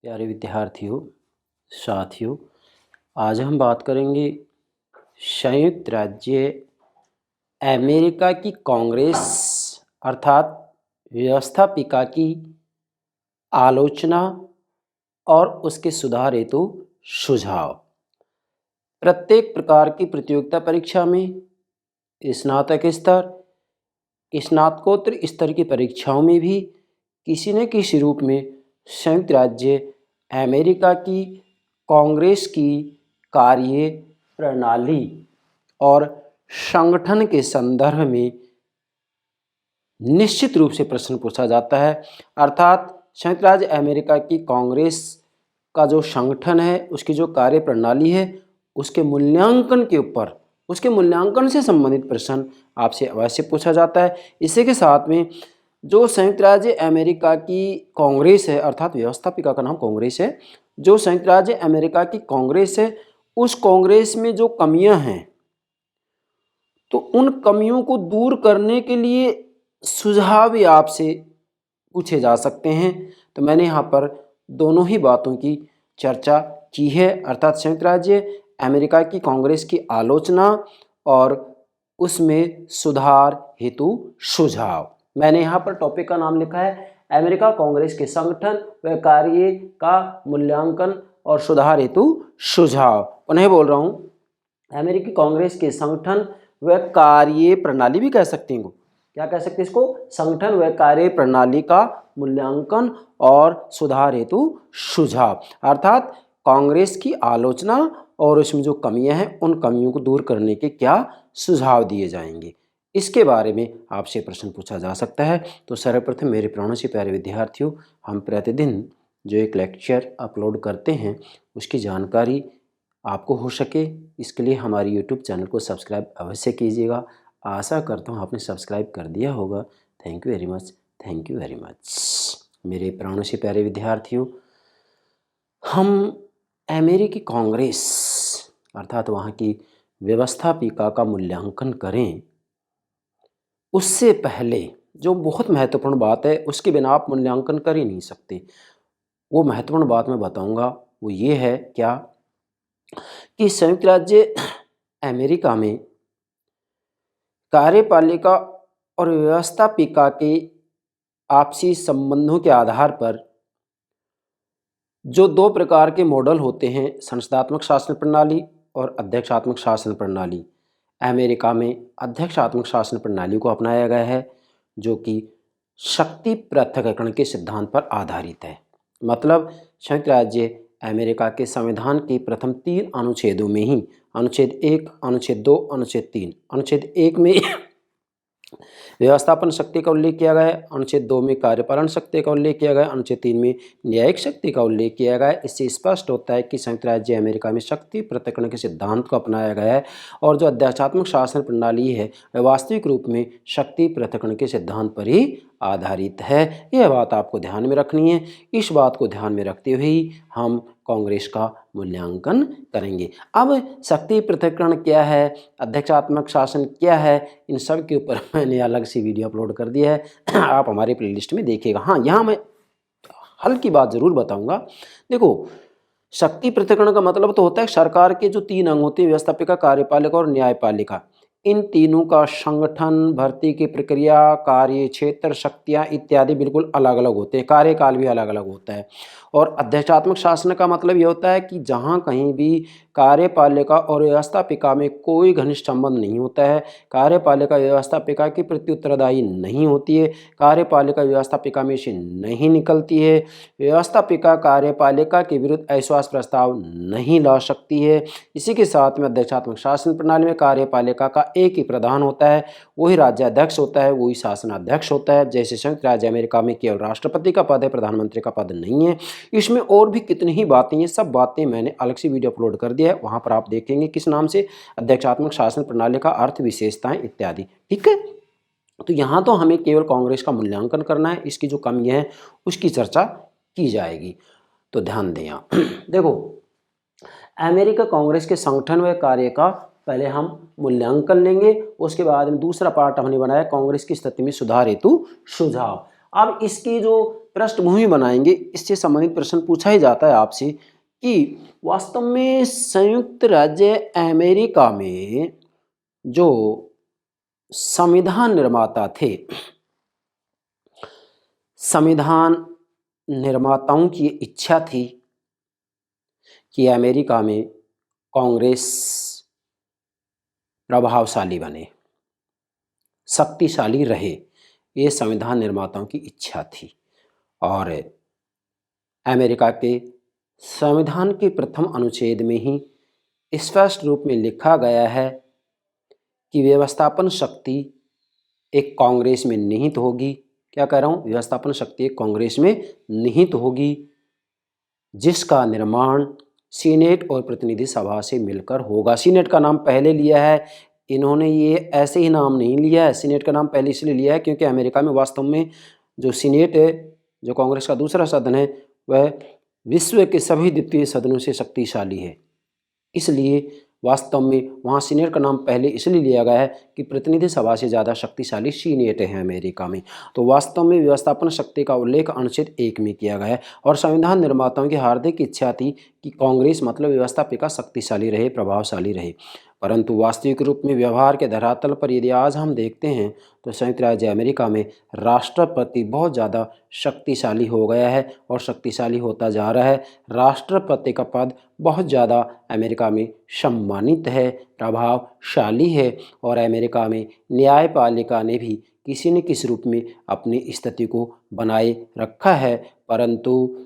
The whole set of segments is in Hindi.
प्यारे विद्यार्थियों, साथियों, आज हम बात करेंगे संयुक्त राज्य अमेरिका की कांग्रेस अर्थात व्यवस्थापिका की आलोचना और उसके सुधार हेतु सुझाव। प्रत्येक प्रकार की प्रतियोगिता परीक्षा में, स्नातक स्तर, स्नातकोत्तर स्तर की परीक्षाओं में भी किसी न किसी रूप में संयुक्त राज्य अमेरिका की कांग्रेस की कार्य प्रणाली और संगठन के संदर्भ में निश्चित रूप से प्रश्न पूछा जाता है। अर्थात संयुक्त राज्य अमेरिका की कांग्रेस का जो संगठन है, उसकी जो कार्य प्रणाली है, उसके मूल्यांकन के ऊपर, उसके मूल्यांकन से संबंधित प्रश्न आपसे अवश्य पूछा जाता है। इसी के साथ में जो संयुक्त राज्य अमेरिका की कांग्रेस है, अर्थात व्यवस्थापिका का नाम कांग्रेस है, जो संयुक्त राज्य अमेरिका की कांग्रेस है, उस कांग्रेस में जो कमियां हैं, तो उन कमियों को दूर करने के लिए सुझाव भी आपसे पूछे जा सकते हैं। तो मैंने यहाँ पर दोनों ही बातों की चर्चा की है, अर्थात संयुक्त राज्य अमेरिका की कांग्रेस की आलोचना और उसमें सुधार हेतु सुझाव। मैंने यहाँ पर टॉपिक का नाम लिखा है अमेरिका कांग्रेस के संगठन व कार्य का मूल्यांकन और सुधार हेतु सुझाव। पुनः बोल रहा हूँ, अमेरिकी कांग्रेस के संगठन व कार्य प्रणाली भी कह सकते हैं, क्या कह सकते हैं इसको, संगठन व कार्य प्रणाली का मूल्यांकन और सुधार हेतु सुझाव। अर्थात कांग्रेस की आलोचना और उसमें जो कमियां हैं, उन कमियों को दूर करने के क्या सुझाव दिए जाएंगे, इसके बारे में आपसे प्रश्न पूछा जा सकता है। तो सर्वप्रथम मेरे प्राणों से प्यारे विद्यार्थियों, हम प्रतिदिन जो एक लेक्चर अपलोड करते हैं, उसकी जानकारी आपको हो सके, इसके लिए हमारी यूट्यूब चैनल को सब्सक्राइब अवश्य कीजिएगा। आशा करता हूँ आपने सब्सक्राइब कर दिया होगा। Thank you very much, thank you very much. मेरे प्राणों से प्यारे विद्यार्थियों, हम अमेरिकी कांग्रेस अर्थात वहाँ की व्यवस्थापिका का मूल्यांकन करें, उससे पहले जो बहुत महत्वपूर्ण बात है, उसके बिना आप मूल्यांकन कर ही नहीं सकते। वो महत्वपूर्ण बात मैं बताऊंगा, वो ये है क्या कि संयुक्त राज्य अमेरिका में कार्यपालिका और व्यवस्थापिका के आपसी संबंधों के आधार पर जो दो प्रकार के मॉडल होते हैं, संसदात्मक शासन प्रणाली और अध्यक्षात्मक शासन प्रणाली। अमेरिका में अध्यक्षात्मक शासन प्रणाली को अपनाया गया है, जो कि शक्ति पृथक्करण के सिद्धांत पर आधारित है। मतलब संयुक्त राज्य अमेरिका के संविधान के प्रथम 3 अनुच्छेदों में ही, अनुच्छेद 1, अनुच्छेद 2, अनुच्छेद 3, अनुच्छेद 1 में व्यवस्थापन शक्ति का उल्लेख किया गया है, अनुच्छेद 2 में कार्यपालन शक्ति का उल्लेख किया गया है, अनुच्छेद 3 में न्यायिक शक्ति का उल्लेख किया गया है। इससे स्पष्ट होता है कि संयुक्त राज्य अमेरिका में शक्ति पृथक्करण के सिद्धांत को अपनाया गया है और जो अध्यक्षात्मक शासन प्रणाली है, वह वास्तविक रूप में शक्ति पृथक्करण के सिद्धांत पर ही आधारित है। यह बात आपको ध्यान में रखनी है। इस बात को ध्यान में रखते हुए ही हम कांग्रेस का मूल्यांकन करेंगे। अब शक्ति पृथक्करण क्या है, अध्यक्षात्मक शासन क्या है, इन सब के ऊपर मैंने अलग सी वीडियो अपलोड कर दिया है, आप हमारे प्लेलिस्ट में देखिएगा। हाँ, यहाँ मैं हल्की बात ज़रूर बताऊंगा। देखो, शक्ति पृथक्करण का मतलब तो होता है सरकार के जो 3 अंग होते हैं, व्यवस्थापिका, कार्यपालिका और न्यायपालिका, इन तीनों का संगठन, भर्ती की प्रक्रिया, कार्य क्षेत्र, शक्तियाँ इत्यादि बिल्कुल अलग अलग होते हैं, कार्यकाल भी अलग अलग होता है। और अध्यक्षात्मक शासन का मतलब ये होता है कि जहाँ कहीं भी कार्यपालिका और व्यवस्थापिका में कोई घनिष्ठ संबंध नहीं होता है, कार्यपालिका व्यवस्थापिका की प्रति उत्तरदायी नहीं होती है, कार्यपालिका व्यवस्थापिका में से नहीं निकलती है, व्यवस्थापिका कार्यपालिका के विरुद्ध अविश्वास प्रस्ताव नहीं ला सकती है। इसी के साथ में अध्यक्षात्मक शासन प्रणाली में कार्यपालिका का एक ही प्रधान होता है, वही राज्याध्यक्ष होता है, वही शासनाध्यक्ष होता है। जैसे संयुक्त राज्य अमेरिका में केवल राष्ट्रपति का पद है, प्रधानमंत्री का पद नहीं है। इसमें और भी कितनी ही बातें, ये सब बातें मैंने अलग से वीडियो अपलोड कर दिया है, वहाँ पर आप देखेंगे किस नाम से, अध्यक्षात्मक शासन प्रणाली का अर्थ, विशेषताएं इत्यादि। ठीक है, तो यहाँ तो हमें केवल कांग्रेस का मूल्यांकन करना है, इसकी जो कमियां हैं उसकी चर्चा की जाएगी। तो ध्यान दें यहाँ देखो, अमेरिका कांग्रेस के संगठन व कार्य का पहले हम मूल्यांकन लेंगे, उसके बाद में दूसरा पार्ट हमने बनाया कांग्रेस की स्थिति में सुधार हेतु सुझाव। अब इसकी जो पृष्ठभूमि बनाएंगे, इससे संबंधित प्रश्न पूछा ही जाता है आपसे कि वास्तव में संयुक्त राज्य अमेरिका में जो संविधान निर्माता थे, संविधान निर्माताओं की इच्छा थी कि अमेरिका में कांग्रेस प्रभावशाली बने, शक्तिशाली रहे। ये संविधान निर्माताओं की इच्छा थी और अमेरिका के संविधान के प्रथम अनुच्छेद में ही स्पष्ट रूप में लिखा गया है कि व्यवस्थापन शक्ति एक कांग्रेस में निहित होगी। क्या कह रहा हूँ? व्यवस्थापन शक्ति एक कांग्रेस में निहित होगी, जिसका निर्माण सीनेट और प्रतिनिधि सभा से मिलकर होगा। सीनेट का नाम पहले लिया है इन्होंने, ये ऐसे ही नाम नहीं लिया है। सीनेट का नाम पहले इसलिए लिया है क्योंकि अमेरिका में वास्तव में जो सीनेट है, जो कांग्रेस का दूसरा सदन है, वह विश्व के सभी द्वितीय सदनों से शक्तिशाली है। इसलिए वास्तव में वहाँ सीनेट का नाम पहले इसलिए लिया गया है कि प्रतिनिधि सभा से ज़्यादा शक्तिशाली सीनेट है अमेरिका में। तो वास्तव में व्यवस्थापन शक्ति का उल्लेख अनुच्छेद 1 में किया गया है और संविधान निर्माताओं की हार्दिक इच्छा थी कि कांग्रेस मतलब व्यवस्थापिका शक्तिशाली रहे, प्रभावशाली रहे। परंतु वास्तविक रूप में व्यवहार के धरातल पर यदि आज हम देखते हैं तो संयुक्त राज्य अमेरिका में राष्ट्रपति बहुत ज़्यादा शक्तिशाली हो गया है और शक्तिशाली होता जा रहा है। राष्ट्रपति का पद बहुत ज़्यादा अमेरिका में सम्मानित है, प्रभावशाली है और अमेरिका में न्यायपालिका ने भी किसी न किसी रूप में अपनी स्थिति को बनाए रखा है। परंतु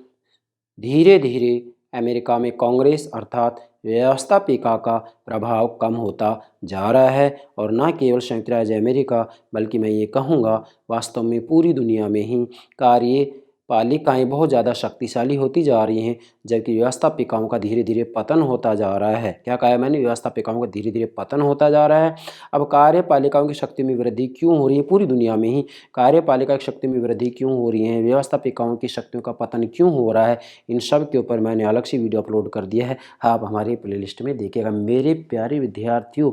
धीरे धीरे अमेरिका में कांग्रेस अर्थात व्यवस्थापिका का प्रभाव कम होता जा रहा है और न केवल संयुक्त राज्य अमेरिका बल्कि मैं ये कहूँगा वास्तव में पूरी दुनिया में ही कार्यपालिकाएं बहुत ज़्यादा शक्तिशाली होती जा रही हैं, जबकि व्यवस्थापिकाओं का धीरे धीरे पतन होता जा रहा है। क्या कहा है मैंने? व्यवस्थापिकाओं का धीरे धीरे पतन होता जा रहा है। अब कार्यपालिकाओं की शक्ति में वृद्धि क्यों हो रही है? पूरी दुनिया में ही कार्यपालिका की शक्ति में वृद्धि क्यों हो रही है, व्यवस्थापिकाओं की शक्तियों का पतन क्यों हो रहा है, इन सब के ऊपर मैंने अलग से वीडियो अपलोड कर दिया है, आप हमारे प्लेलिस्ट में देखिएगा। मेरे प्यारे विद्यार्थियों,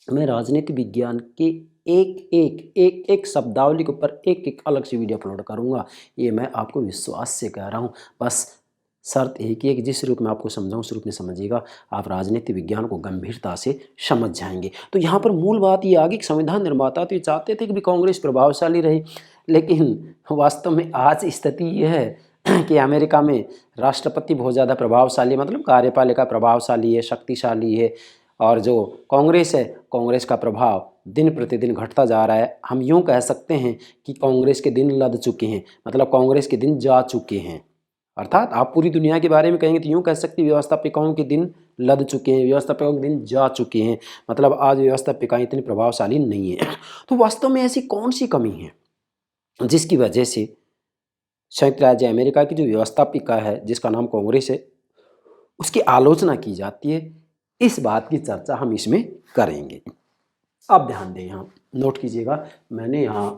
मैं राजनीति विज्ञान के एक शब्दावली के ऊपर एक अलग से वीडियो अपलोड करूंगा, ये मैं आपको विश्वास से कह रहा हूं। बस शर्त एक ही है कि जिस रूप में आपको समझाऊं उस रूप में समझिएगा, आप राजनीति विज्ञान को गंभीरता से समझ जाएंगे। तो यहाँ पर मूल बात ये आ गई कि संविधान निर्माता तो ये चाहते थे कि कांग्रेस प्रभावशाली रहे, लेकिन वास्तव में आज स्थिति ये है कि अमेरिका में राष्ट्रपति बहुत ज़्यादा प्रभावशाली मतलब कार्यपालिका प्रभावशाली है, शक्तिशाली है और जो कांग्रेस है, कांग्रेस का प्रभाव दिन प्रतिदिन घटता जा रहा है। हम यूँ कह सकते हैं कि कांग्रेस के दिन लद चुके हैं, मतलब कांग्रेस के दिन जा चुके हैं। अर्थात आप पूरी दुनिया के बारे में कहेंगे तो यूँ कह सकते हैं व्यवस्थापिकाओं के दिन लद चुके हैं, व्यवस्थापिकाओं के दिन जा चुके हैं, मतलब आज व्यवस्थापिकाएं इतनी प्रभावशाली नहीं है। तो वास्तव में ऐसी कौन सी कमी है जिसकी वजह से संयुक्त राज्य अमेरिका की जो व्यवस्थापिका है जिसका नाम कांग्रेस है, उसकी आलोचना की जाती है? इस बात की चर्चा हम इसमें करेंगे। अब ध्यान दें, यहाँ नोट कीजिएगा, मैंने यहाँ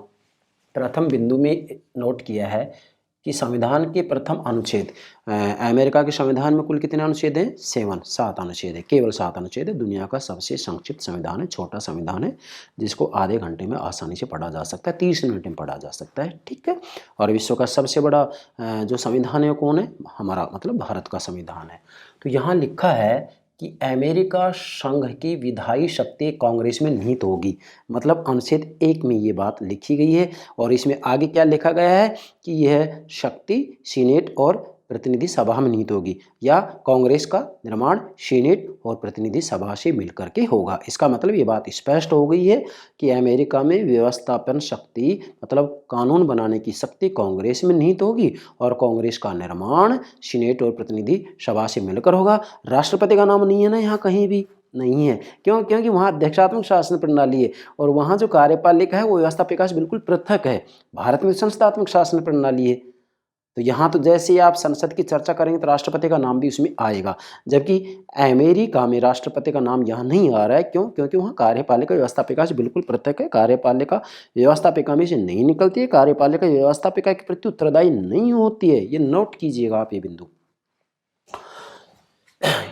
प्रथम बिंदु में नोट किया है कि संविधान के प्रथम अनुच्छेद, अमेरिका के संविधान में कुल कितने अनुच्छेद हैं? 7 अनुच्छेद है, केवल 7 अनुच्छेद है। दुनिया का सबसे संक्षिप्त संविधान है, छोटा संविधान है, जिसको आधे घंटे में आसानी से पढ़ा जा सकता है, 30 मिनट में पढ़ा जा सकता है, ठीक है। और विश्व का सबसे बड़ा जो संविधान है कौन है? हमारा मतलब भारत का संविधान है। तो यहाँ लिखा है कि अमेरिका संघ की विधायी शक्ति कांग्रेस में निहित होगी, मतलब अनुच्छेद 1 में ये बात लिखी गई है। और इसमें आगे क्या लिखा गया है कि यह शक्ति सीनेट और प्रतिनिधि सभा में निहित होगी, या कांग्रेस का निर्माण सीनेट और प्रतिनिधि सभा से मिलकर के होगा। इसका मतलब ये बात स्पष्ट हो गई है कि अमेरिका में व्यवस्थापन शक्ति मतलब कानून बनाने की शक्ति कांग्रेस में निहित होगी और कांग्रेस का निर्माण सीनेट और प्रतिनिधि सभा से मिलकर होगा। राष्ट्रपति का नाम नहीं है ना यहाँ कहीं भी, नहीं है। क्यों? क्योंकि वहाँ अध्यक्षात्मक शासन प्रणाली है और वहाँ जो कार्यपालिका है वो व्यवस्थापिका से बिल्कुल पृथक है। भारत में संस्थात्मक शासन प्रणाली है। तो यहाँ तो जैसे ही आप संसद की चर्चा करेंगे तो राष्ट्रपति का नाम भी उसमें आएगा, जबकि अमेरिका में राष्ट्रपति का नाम यहाँ नहीं आ रहा है। क्यों? क्योंकि वहाँ कार्यपालिका व्यवस्थापिका से बिल्कुल पृथक है। कार्यपालिका व्यवस्थापिका में से नहीं निकलती है, कार्यपालिका व्यवस्थापिका के प्रति उत्तरदायी नहीं होती है। ये नोट कीजिएगा आप ये बिंदु।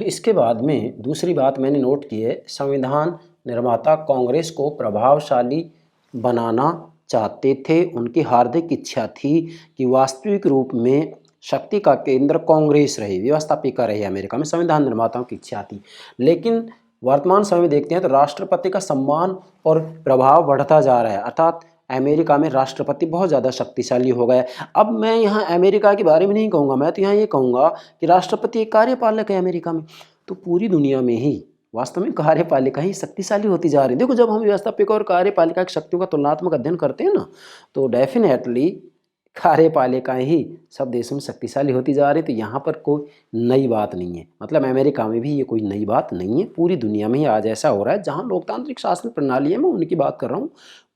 इसके बाद में दूसरी बात मैंने नोट की है, संविधान निर्माता कांग्रेस को प्रभावशाली बनाना चाहते थे, उनकी हार्दिक इच्छा थी कि वास्तविक रूप में शक्ति का केंद्र कांग्रेस रहे, व्यवस्थापिका रहे अमेरिका में, संविधान निर्माताओं की इच्छा थी। लेकिन वर्तमान समय में देखते हैं तो राष्ट्रपति का सम्मान और प्रभाव बढ़ता जा रहा है, अर्थात अमेरिका में राष्ट्रपति बहुत ज़्यादा शक्तिशाली हो गया। अब मैं यहाँ अमेरिका के बारे में नहीं कहूँगा, मैं तो यहाँ ये कहूँगा कि राष्ट्रपति एक कार्यपालक है अमेरिका में, तो पूरी दुनिया में ही वास्तव में कार्यपालिका ही शक्तिशाली होती जा रही है। देखो, जब हम व्यवस्थापिका और कार्यपालिका की शक्तियों का तुलनात्मक अध्ययन करते हैं ना, तो डेफिनेटली कार्यपालिकाएं ही सब देशों में शक्तिशाली होती जा रही है। तो यहाँ पर कोई नई बात नहीं है, मतलब अमेरिका में भी ये कोई नई बात नहीं है, पूरी दुनिया में ही आज ऐसा हो रहा है। जहाँ लोकतांत्रिक शासन प्रणाली है, मैं उनकी बात कर रहा हूँ।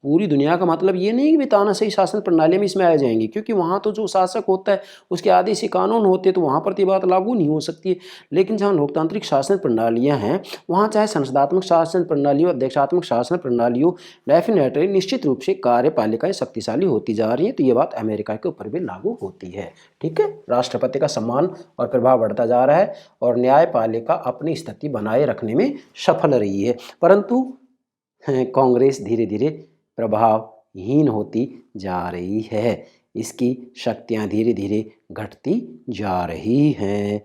पूरी दुनिया का मतलब ये नहीं कि भी तानाशाही शासन प्रणाली में इसमें आ जाएंगे, क्योंकि वहाँ तो जो शासक होता है उसके आदेश ही कानून होते हैं, तो वहाँ पर तो ये बात लागू नहीं हो सकती है। लेकिन जहाँ लोकतांत्रिक शासन प्रणालियाँ हैं, वहाँ चाहे संसदात्मक शासन प्रणाली हो, अध्यक्षात्मक शासन प्रणाली हो, डेफिनेटली निश्चित रूप से कार्यपालिकाएं शक्तिशाली होती जा रही हैं। तो ये बात अमेरिका के ऊपर भी लागू होती है। ठीक है, राष्ट्रपति का सम्मान और प्रभाव बढ़ता जा रहा है और न्यायपालिका अपनी स्थिति बनाए रखने में सफल रही है, परंतु कांग्रेस धीरे धीरे प्रभावहीन होती जा रही है, इसकी शक्तियां धीरे धीरे घटती जा रही हैं,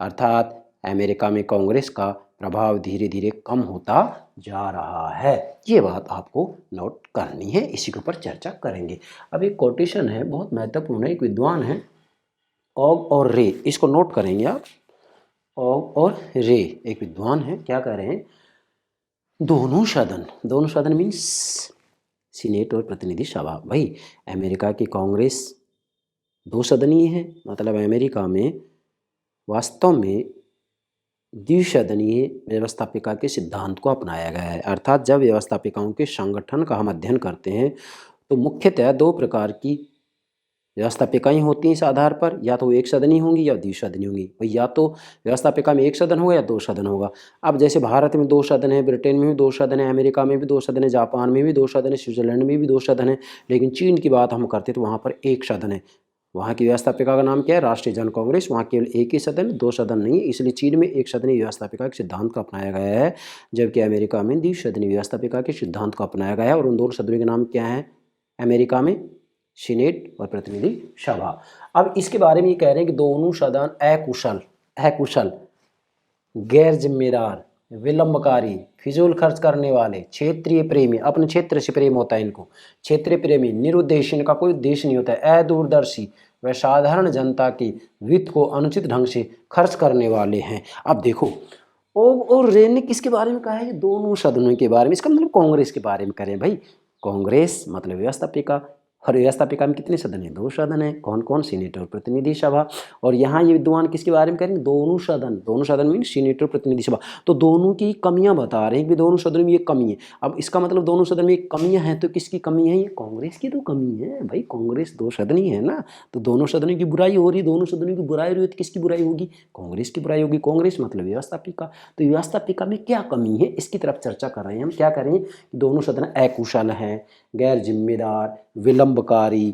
अर्थात अमेरिका में कांग्रेस का प्रभाव धीरे धीरे कम होता जा रहा है। ये बात आपको नोट करनी है, इसी के ऊपर चर्चा करेंगे। अब एक कोटेशन है, बहुत महत्वपूर्ण है, एक विद्वान है ऑग और रे, इसको नोट करेंगे आप। ऑग और रे एक विद्वान है, क्या कह रहे हैं, दोनों सदन मीन्स सीनेट और प्रतिनिधि सभा। भाई अमेरिका की कांग्रेस दो सदनीय है, मतलब अमेरिका में वास्तव में द्विसदनीय व्यवस्थापिका के सिद्धांत को अपनाया गया है। अर्थात जब व्यवस्थापिकाओं के संगठन का हम अध्ययन करते हैं तो मुख्यतः दो प्रकार की व्यवस्थापिकाएं होती हैं इस आधार पर, या तो एक सदनी होंगी या द्विसदनी होंगी। भाई या तो व्यवस्थापिका में एक सदन होगा या दो सदन होगा। अब जैसे भारत में दो सदन है, ब्रिटेन में भी दो सदन है, अमेरिका में भी दो सदन है, जापान में भी दो सदन है, स्विट्जरलैंड में भी दो सदन है, लेकिन चीन की बात हम करते तो वहाँ पर एक सदन है। वहाँ की व्यवस्थापिका का नाम क्या है, राष्ट्रीय जन कांग्रेस। वहाँ केवल एक ही सदन, दो सदन नहीं है, इसलिए चीन में एक सदनी व्यवस्थापिका के सिद्धांत को अपनाया गया है, जबकि अमेरिका में द्विसदनी व्यवस्थापिका के सिद्धांत को अपनाया गया है। और उन दोनों सदनों के नाम क्या हैं, अमेरिका में सीनेट और प्रतिनिधि सभा। अब इसके बारे में ये कह रहे हैं कि दोनों सदन अकुशल, गैर जिम्मेदार, विलंबकारी, फिजूल खर्च करने वाले, क्षेत्रीय प्रेमी, अपने क्षेत्र से प्रेम होता है इनको, क्षेत्रीय प्रेमी, निरुद्देश्य, इनका कोई उद्देश्य नहीं होता है, अदूरदर्शी व साधारण जनता की वित्त को अनुचित ढंग से खर्च करने वाले हैं। अब देखो, और रे ने किसके बारे में कहा है, दोनों सदनों के बारे में, इसका मतलब कांग्रेस के बारे में करें। भाई कांग्रेस मतलब व्यवस्थापिका, और व्यवस्थापिका में कितने सदन हैं, दो सदन हैं, कौन कौन, सीनेट और प्रतिनिधि सभा। और यहाँ ये विद्वान किसके बारे में करेंगे, दोनों सदन मीन सीनेट और प्रतिनिधि सभा। तो दोनों की कमियां बता रहे हैं कि दोनों सदनों में ये कमी है। अब इसका मतलब दोनों सदन में कमियां हैं, तो किसकी कमी है, ये कांग्रेस की तो कमी है। भाई कांग्रेस दो सदनी है ना, तो दोनों सदनों की बुराई हो रही है, दोनों सदनों की बुराई हो रही है, तो किसकी बुराई होगी, कांग्रेस की बुराई होगी। कांग्रेस मतलब व्यवस्थापिका, तो व्यवस्थापिका में क्या कमी है, इसकी तरफ चर्चा कर रहे हैं हम। क्या करें, दोनों सदन अकुशल हैं, गैर जिम्मेदार, विलंबकारी।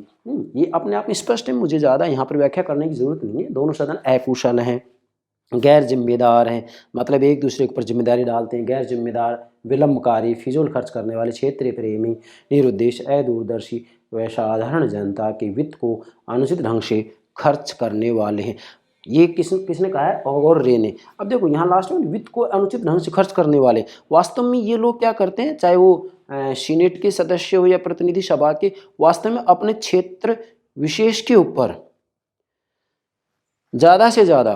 ये अपने आप में स्पष्ट है, मुझे ज़्यादा यहाँ पर व्याख्या करने की जरूरत नहीं है। दोनों सदन अकुशल हैं, गैर जिम्मेदार हैं, मतलब एक दूसरे के ऊपर जिम्मेदारी डालते हैं, गैर जिम्मेदार, विलंबकारी, फिजूल खर्च करने वाले, क्षेत्रीय प्रेमी, निरुद्देश्य, अदूरदर्शी व साधारण जनता के वित्त को अनुचित ढंग से खर्च करने वाले हैं। ये किसने कहा है, और रे ने। अब देखो यहाँ लास्ट में वित्त को अनुचित ढंग से खर्च करने वाले, वास्तव में ये लोग क्या करते हैं, चाहे वो सीनेट के सदस्य हो या प्रतिनिधि सभा के, वास्तव में अपने क्षेत्र विशेष के ऊपर ज़्यादा से ज़्यादा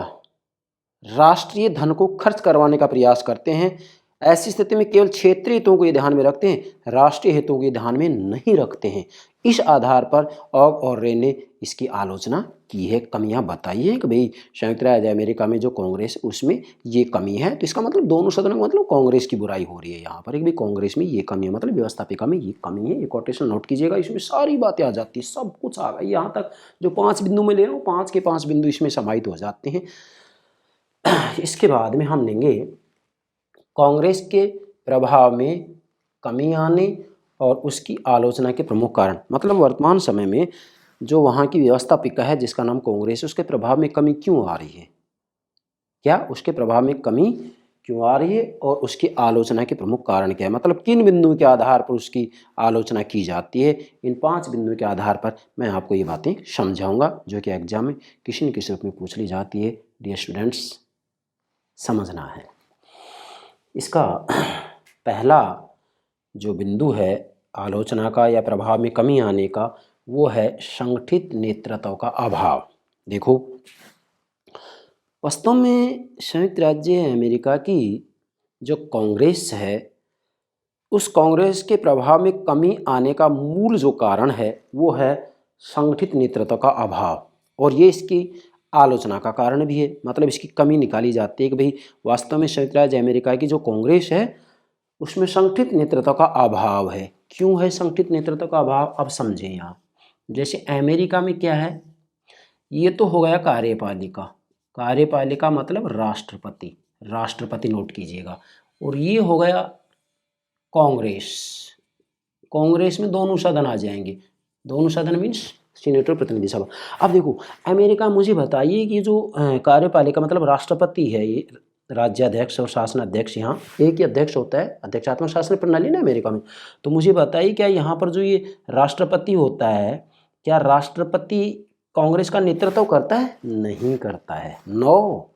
राष्ट्रीय धन को खर्च करवाने का प्रयास करते हैं। ऐसी स्थिति में केवल क्षेत्रीय हितों को ये ध्यान में रखते हैं, राष्ट्रीय हितों को ये ध्यान में नहीं रखते हैं। इस आधार पर ऑग और रे ने इसकी आलोचना की है, कमियां बताई हैं कि भाई संयुक्त राज्य अमेरिका में जो कांग्रेस उसमें ये कमी है। तो इसका मतलब दोनों सदनों में मतलब कांग्रेस की बुराई हो रही है यहाँ पर, एक भी कांग्रेस में ये कमी है, मतलब व्यवस्थापिका में ये कमी है। ये कोटेशन नोट कीजिएगा, इसमें सारी बातें आ जाती है, सब कुछ आ गई यहाँ तक। जो 5 बिंदु में ले रहा हूँ, 5 के 5 बिंदु इसमें समाहित हो जाते हैं। इसके बाद में हम लेंगे कांग्रेस के प्रभाव में कमी आने और उसकी आलोचना के प्रमुख कारण। मतलब वर्तमान समय में जो वहाँ की व्यवस्थापिका है जिसका नाम कांग्रेस है, उसके प्रभाव में कमी क्यों आ रही है, क्या उसके प्रभाव में कमी क्यों आ रही है और उसकी आलोचना के प्रमुख कारण क्या है, मतलब किन बिंदुओं के आधार पर उसकी आलोचना की जाती है। इन 5 बिंदुओं के आधार पर मैं आपको ये बातें समझाऊंगा जो कि एग्जाम में किसी न किसी रूप में पूछ ली जाती है। डियर स्टूडेंट्स, समझना है। इसका पहला जो बिंदु है आलोचना का या प्रभाव में कमी आने का, वो है संगठित नेतृत्व का अभाव। देखो, वास्तव में संयुक्त राज्य अमेरिका की जो कांग्रेस है, उस कांग्रेस के प्रभाव में कमी आने का मूल जो कारण है वो है संगठित नेतृत्व का अभाव, और ये इसकी आलोचना का कारण भी है। मतलब इसकी कमी निकाली जाती है कि भाई वास्तव में संयुक्त राज्य अमेरिका की जो कांग्रेस है उसमें संगठित नेतृत्व का अभाव है। क्यों है संगठित नेतृत्व का अभाव, अब समझें यहाँ। जैसे अमेरिका में क्या है, ये तो हो गया कार्यपालिका, कार्यपालिका मतलब राष्ट्रपति, राष्ट्रपति नोट कीजिएगा, और ये हो गया कांग्रेस। कांग्रेस में दोनों सदन आ जाएंगे, दोनों सदन मीन्स सीनेट और प्रतिनिधि सभा। अब देखो अमेरिका, मुझे बताइए कि जो कार्यपालिका मतलब राष्ट्रपति है, ये राज्याध्यक्ष और शासनाध्यक्ष, यहाँ एक ही अध्यक्ष होता है, अध्यक्षात्मक शासन प्रणाली ना अमेरिका में। तो मुझे बताइए क्या यहाँ पर जो ये राष्ट्रपति होता है, क्या राष्ट्रपति कांग्रेस का नेतृत्व करता है? नहीं करता है, नो,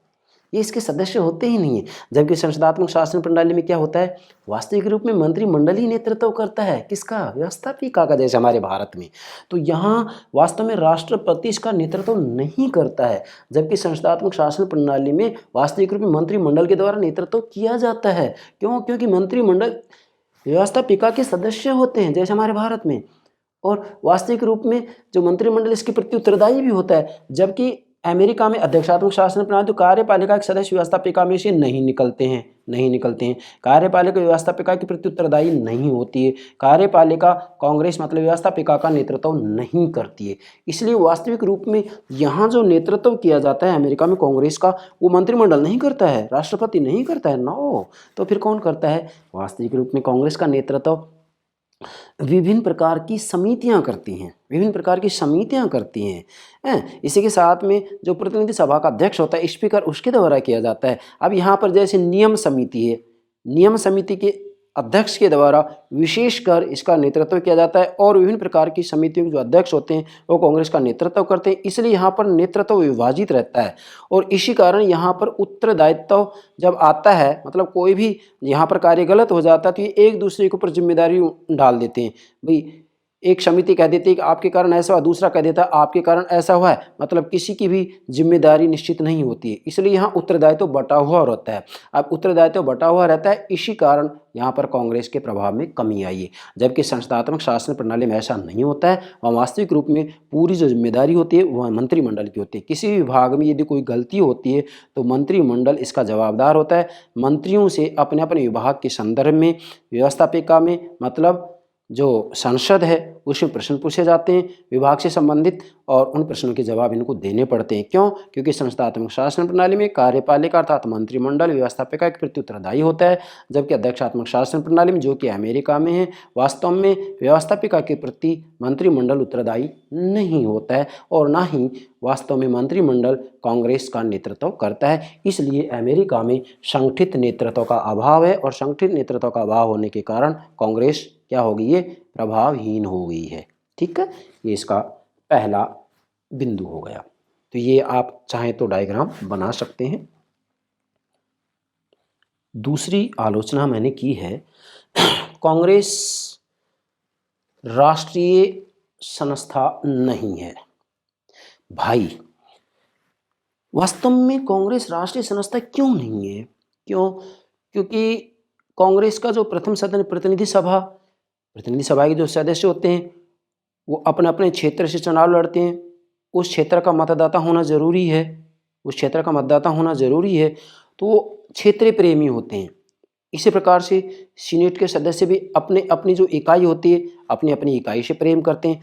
ये इसके सदस्य होते ही नहीं है। जबकि संसदात्मक शासन प्रणाली में क्या होता है, वास्तविक रूप में मंत्रिमंडल ही नेतृत्व करता है। किसका? व्यवस्थापिका का, जैसे हमारे भारत में। तो यहाँ वास्तव में राष्ट्रपति इसका नेतृत्व नहीं करता है, जबकि संसदात्मक शासन प्रणाली में वास्तविक रूप में मंत्रिमंडल के द्वारा नेतृत्व किया जाता है। क्यों? क्योंकि मंत्रिमंडल व्यवस्थापिका के सदस्य होते हैं, जैसे हमारे भारत में, और वास्तविक रूप में जो मंत्रिमंडल इसके प्रति उत्तरदायी भी होता है। जबकि अमेरिका में अध्यक्षात्मक शासन प्रणाली, तो कार्यपालिका के सदस्य व्यवस्थापिका में से नहीं निकलते हैं। कार्यपालिका व्यवस्थापिका के प्रति उत्तरदायी नहीं होती है। कार्यपालिका कांग्रेस मतलब व्यवस्थापिका का नेतृत्व नहीं करती है। इसलिए वास्तविक रूप में यहाँ जो नेतृत्व किया जाता है अमेरिका में कांग्रेस का, वो मंत्रिमंडल नहीं करता है, राष्ट्रपति नहीं करता है, नो। तो फिर कौन करता है? वास्तविक रूप में कांग्रेस का नेतृत्व विभिन्न प्रकार की समितियां करती हैं। इसी के साथ में जो प्रतिनिधि सभा का अध्यक्ष होता है, स्पीकर, उसके द्वारा किया जाता है। अब यहाँ पर जैसे नियम समिति है, नियम समिति के अध्यक्ष के द्वारा विशेषकर इसका नेतृत्व किया जाता है, और विभिन्न प्रकार की समितियों के जो अध्यक्ष होते हैं वो कांग्रेस का नेतृत्व करते हैं। इसलिए यहाँ पर नेतृत्व विभाजित रहता है, और इसी कारण यहाँ पर उत्तरदायित्व जब आता है, मतलब कोई भी यहाँ पर कार्य गलत हो जाता है तो ये एक दूसरे के ऊपर जिम्मेदारी डाल देते हैं। भाई एक समिति कह देती है कि आपके कारण ऐसा हुआ, दूसरा कह देता है आपके कारण ऐसा हुआ है, मतलब किसी की भी जिम्मेदारी निश्चित नहीं होती है। इसलिए यहाँ उत्तरदायित्व बटा हुआ रहता है। अब उत्तरदायित्व बटा हुआ रहता है, इसी कारण यहाँ पर कांग्रेस के प्रभाव में कमी आई है। जबकि संसदात्मक शासन प्रणाली में ऐसा नहीं होता है, वह वास्तविक रूप में पूरी जो जिम्मेदारी होती है वह मंत्रिमंडल की होती है। किसी भी विभाग में यदि कोई गलती होती है तो मंत्रिमंडल इसका जवाबदार होता है। मंत्रियों से अपने अपने विभाग के संदर्भ में व्यवस्थापिका में, मतलब जो संसद है, उसमें प्रश्न पूछे जाते हैं विभाग से संबंधित, और उन प्रश्नों के जवाब इनको देने पड़ते हैं। क्यों? क्योंकि संसदात्मक शासन प्रणाली में कार्यपालिका अर्थात मंत्रिमंडल व्यवस्थापिका के प्रति उत्तरदायी होता है, जबकि अध्यक्षात्मक शासन प्रणाली में, जो कि अमेरिका में है, वास्तव में व्यवस्थापिका के प्रति मंत्रिमंडल उत्तरदायी नहीं होता है, और ना ही वास्तव में मंत्रिमंडल कांग्रेस का नेतृत्व करता है। इसलिए अमेरिका में संगठित नेतृत्व का अभाव है, और संगठित नेतृत्व का अभाव होने के कारण कांग्रेस क्या हो गई? ये प्रभावहीन हो गई है। ठीक है, ये इसका पहला बिंदु हो गया। तो ये आप चाहें तो डायग्राम बना सकते हैं। दूसरी आलोचना मैंने की है, कांग्रेस राष्ट्रीय संस्था नहीं है। भाई वास्तव में कांग्रेस राष्ट्रीय संस्था क्यों नहीं है? क्यों? क्योंकि कांग्रेस का जो प्रथम सदन प्रतिनिधि सभा के जो सदस्य होते हैं वो अपने अपने क्षेत्र से चुनाव लड़ते हैं। उस क्षेत्र का मतदाता होना जरूरी है, तो वो क्षेत्रीय प्रेमी होते हैं। इसी प्रकार से सीनेट के सदस्य भी अपने अपनी जो इकाई होती है, अपनी अपनी इकाई से प्रेम करते हैं।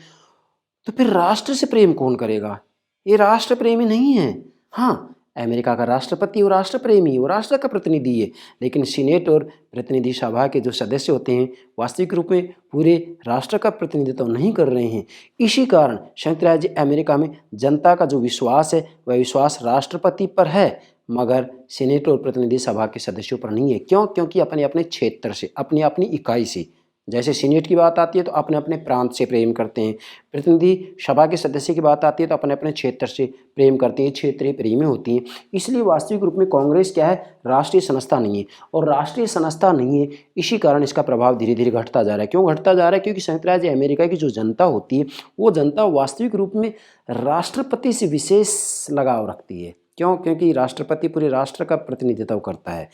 तो फिर राष्ट्र से प्रेम कौन करेगा? ये राष्ट्र प्रेमी नहीं है। हाँ, अमेरिका का राष्ट्रपति वो राष्ट्र प्रेमी, वो राष्ट्र का प्रतिनिधि है, लेकिन सीनेट और प्रतिनिधि सभा के जो सदस्य होते हैं वास्तविक रूप में पूरे राष्ट्र का प्रतिनिधित्व नहीं कर रहे हैं। इसी कारण संयुक्त राज्य अमेरिका में जनता का जो विश्वास है वह विश्वास राष्ट्रपति पर है, मगर सीनेट और प्रतिनिधि सभा के सदस्यों पर नहीं है। क्यों? क्योंकि अपने अपने क्षेत्र से, अपनी अपनी इकाई से, जैसे सीनेट की बात आती है तो अपने अपने प्रांत से प्रेम करते हैं, प्रतिनिधि सभा के सदस्य की बात आती है तो अपने अपने क्षेत्र से प्रेम करते हैं, क्षेत्रीय प्रेमी होती हैं। इसलिए वास्तविक रूप में कांग्रेस क्या है? राष्ट्रीय संस्था नहीं है, और राष्ट्रीय संस्था नहीं है, इसी कारण इसका प्रभाव धीरे धीरे घटता जा रहा है। क्यों घटता जा रहा है? क्योंकि संयुक्त राज्य अमेरिका की जो जनता होती है वो जनता वास्तविक रूप में राष्ट्रपति से विशेष लगाव रखती है। क्यों? क्योंकि राष्ट्रपति पूरे राष्ट्र का प्रतिनिधित्व करता है,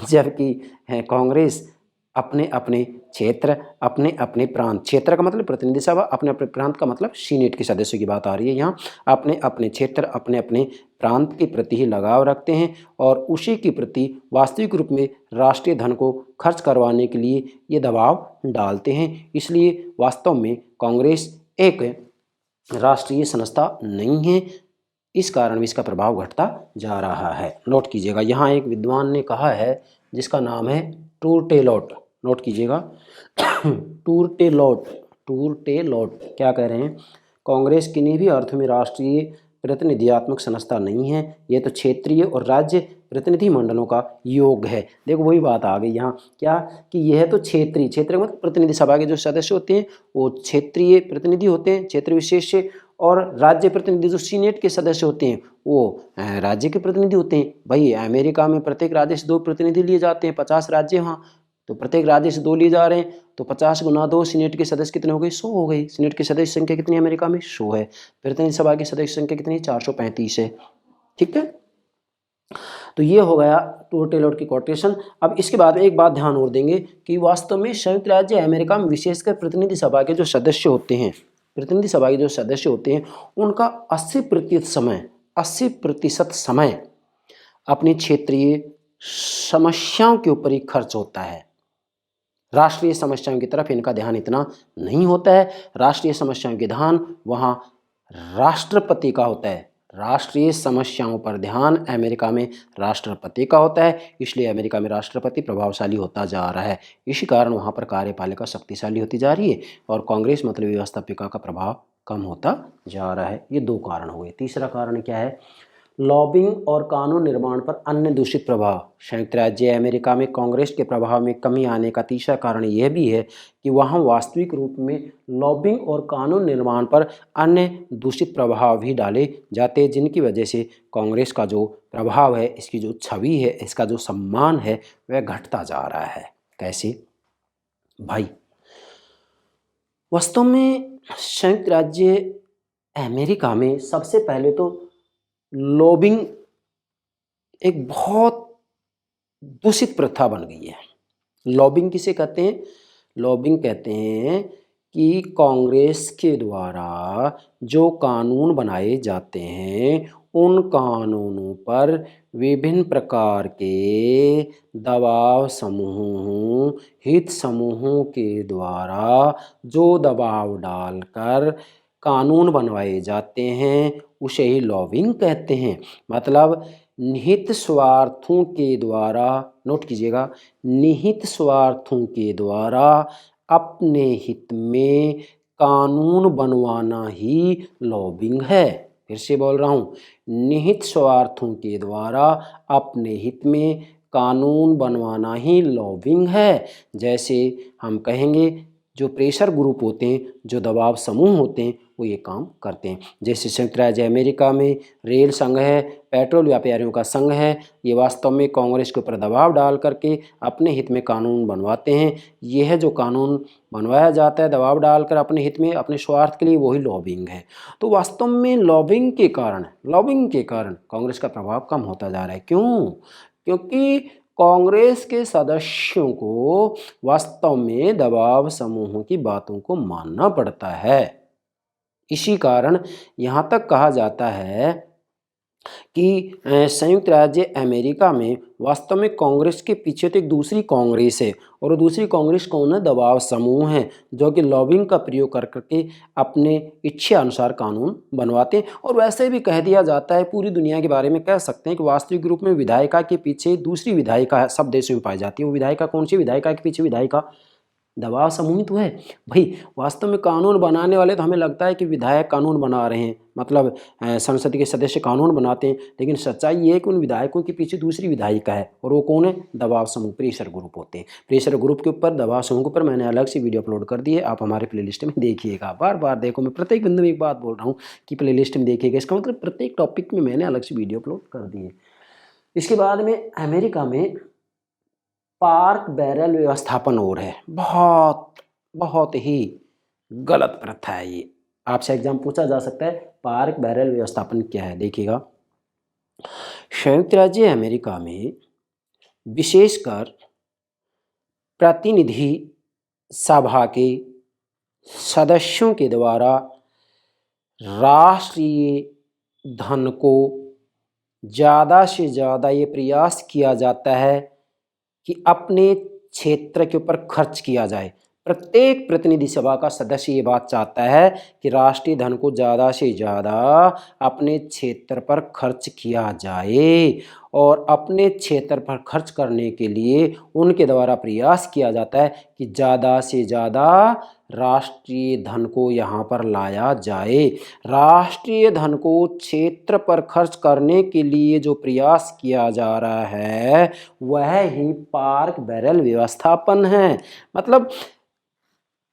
जबकि कांग्रेस अपने अपने क्षेत्र, अपने अपने प्रांत, क्षेत्र का मतलब प्रतिनिधि सभा, अपने अपने प्रांत का मतलब सीनेट के सदस्यों की बात आ रही है यहाँ, अपने अपने क्षेत्र, अपने अपने प्रांत के प्रति ही लगाव रखते हैं और उसी के प्रति वास्तविक रूप में राष्ट्रीय धन को खर्च करवाने के लिए ये दबाव डालते हैं। इसलिए वास्तव में कांग्रेस एक राष्ट्रीय संस्था नहीं है, इस कारण भी इसका प्रभाव घटता जा रहा है। नोट कीजिएगा, यहाँ एक विद्वान ने कहा है जिसका नाम है टूर्टेलोट, नोट कीजिएगा टूर्टेलोट क्या कह रहे हैं? कांग्रेस किन्हीं भी अर्थ में राष्ट्रीय प्रतिनिधियात्मक संस्था नहीं है, ये तो क्षेत्रीय और राज्य प्रतिनिधि मंडलों का योग है। देखो वही बात आ गई यहाँ, क्या कि यह तो क्षेत्रीय मतलब प्रतिनिधि सभा के जो सदस्य होते हैं वो क्षेत्रीय प्रतिनिधि होते हैं, क्षेत्र विशेष से, और राज्य प्रतिनिधि जो सीनेट के सदस्य होते हैं वो राज्य के प्रतिनिधि होते हैं। भाई अमेरिका में प्रत्येक राज्य से 2 प्रतिनिधि लिए जाते हैं, 50 राज्य वहाँ, तो प्रत्येक राज्य से 2 लिए जा रहे हैं, तो 50 गुना 2, सीनेट के सदस्य कितने हो गए? 100 हो गई। सीनेट की सदस्य संख्या कितनी है अमेरिका में? 100 है। प्रतिनिधि सभा की सदस्य संख्या कितनी है? 435 है। ठीक है, तो ये हो गया टूर्टेलोट की कोटेशन। अब इसके बाद एक बात ध्यान और देंगे कि वास्तव में संयुक्त राज्य अमेरिका में विशेषकर प्रतिनिधि सभा के जो सदस्य होते हैं, प्रतिनिधि सभा के जो सदस्य होते हैं उनका 80% समय अपनी क्षेत्रीय समस्याओं के ऊपर ही खर्च होता है। राष्ट्रीय समस्याओं की तरफ इनका ध्यान इतना नहीं होता है। राष्ट्रीय समस्याओं के ध्यान वहाँ राष्ट्रपति का होता है। राष्ट्रीय समस्याओं पर ध्यान अमेरिका में राष्ट्रपति का होता है, इसलिए अमेरिका में राष्ट्रपति प्रभावशाली होता जा रहा है। इसी कारण वहाँ पर कार्यपालिका शक्तिशाली होती जा रही है और कांग्रेस मतलब व्यवस्थापिका का प्रभाव कम होता जा रहा है। ये 2 कारण हुए। तीसरा कारण क्या है? लॉबिंग और कानून निर्माण पर अन्य दूषित प्रभाव। संयुक्त राज्य अमेरिका में कांग्रेस के प्रभाव में कमी आने का तीसरा कारण यह भी है कि वहाँ वास्तविक रूप में लॉबिंग और कानून निर्माण पर अन्य दूषित प्रभाव भी डाले जाते हैं, जिनकी वजह से कांग्रेस का जो प्रभाव है, इसकी जो छवि है, इसका जो सम्मान है वह घटता जा रहा है। कैसे भाई? वास्तव में संयुक्त राज्य अमेरिका में सबसे पहले तो लॉबिंग एक बहुत दूषित प्रथा बन गई है। लॉबिंग किसे कहते हैं? लॉबिंग कहते हैं कि कांग्रेस के द्वारा जो कानून बनाए जाते हैं उन कानूनों पर विभिन्न प्रकार के दबाव समूहों, हित समूहों के द्वारा जो दबाव डालकर कानून बनवाए जाते हैं उसे ही लॉबिंग कहते हैं। मतलब निहित स्वार्थों के द्वारा, नोट कीजिएगा, निहित स्वार्थों के द्वारा अपने हित में कानून बनवाना ही लॉबिंग है। फिर से बोल रहा हूँ, निहित स्वार्थों के द्वारा अपने हित में कानून बनवाना ही लॉबिंग है। जैसे हम कहेंगे जो प्रेशर ग्रुप होते हैं, जो दबाव समूह होते हैं, वो ये काम करते हैं। जैसे संयुक्त राज्य अमेरिका में रेल संघ है, पेट्रोल व्यापारियों का संघ है, ये वास्तव में कांग्रेस के ऊपर दबाव डाल करके अपने हित में कानून बनवाते हैं। यह जो कानून बनवाया जाता है दबाव डालकर अपने हित में, अपने स्वार्थ के लिए, वही लॉबिंग है। तो वास्तव में लॉबिंग के कारण कांग्रेस का प्रभाव कम होता जा रहा है। क्यों? क्योंकि कांग्रेस के सदस्यों को वास्तव में दबाव समूहों की बातों को मानना पड़ता है। इसी कारण यहाँ तक कहा जाता है कि संयुक्त राज्य अमेरिका में वास्तव में कांग्रेस के पीछे तो एक दूसरी कांग्रेस है, और वो दूसरी कांग्रेस कौन है? दबाव समूह है, जो कि लॉबिंग का प्रयोग कर करके अपने इच्छा अनुसार कानून बनवाते हैं। और वैसे भी कह दिया जाता है, पूरी दुनिया के बारे में कह सकते हैं कि वास्तविक रूप में विधायिका के पीछे दूसरी विधायिका सब देशों में पाई जाती है। वो विधायिका कौन सी? विधायिका के पीछे विधायिका दबाव समूह तो है भाई। वास्तव में कानून बनाने वाले तो हमें लगता है कि विधायक कानून बना रहे हैं, मतलब संसद के सदस्य कानून बनाते हैं, लेकिन सच्चाई ये है कि उन विधायकों के पीछे दूसरी विधायिका है, और वो कौन है? दबाव समूह, प्रेशर ग्रुप होते हैं। प्रेशर ग्रुप के ऊपर, दबाव समूह के ऊपर मैंने अलग से वीडियो अपलोड कर दी है, आप हमारे प्लेलिस्ट में देखिएगा। बार बार देखो, मैं प्रत्येक बिंदु में एक बात बोल रहा हूँ कि प्लेलिस्ट में देखिएगा, इसका मतलब प्रत्येक टॉपिक में मैंने अलग से वीडियो अपलोड कर दी है। इसके बाद में अमेरिका में पार्क बैरल व्यवस्थापन और है, बहुत ही गलत प्रथा है ये। आपसे एग्जाम पूछा जा सकता है पार्क बैरल व्यवस्थापन क्या है, देखिएगा। संयुक्त राज्य अमेरिका में विशेषकर प्रतिनिधि सभा के सदस्यों के द्वारा राष्ट्रीय धन को ज़्यादा से ज़्यादा ये प्रयास किया जाता है कि अपने क्षेत्र के ऊपर खर्च किया जाए। प्रत्येक प्रतिनिधि सभा का सदस्य ये बात चाहता है कि राष्ट्रीय धन को ज़्यादा से ज़्यादा अपने क्षेत्र पर खर्च किया जाए, और अपने क्षेत्र पर खर्च करने के लिए उनके द्वारा प्रयास किया जाता है कि ज़्यादा से ज़्यादा राष्ट्रीय धन को यहाँ पर लाया जाए। राष्ट्रीय धन को क्षेत्र पर खर्च करने के लिए जो प्रयास किया जा रहा है वह ही पार्क बैरल व्यवस्थापन है। मतलब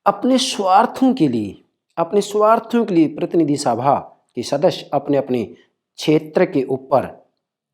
अपने स्वार्थों के लिए प्रतिनिधि सभा के सदस्य अपने अपने क्षेत्र के ऊपर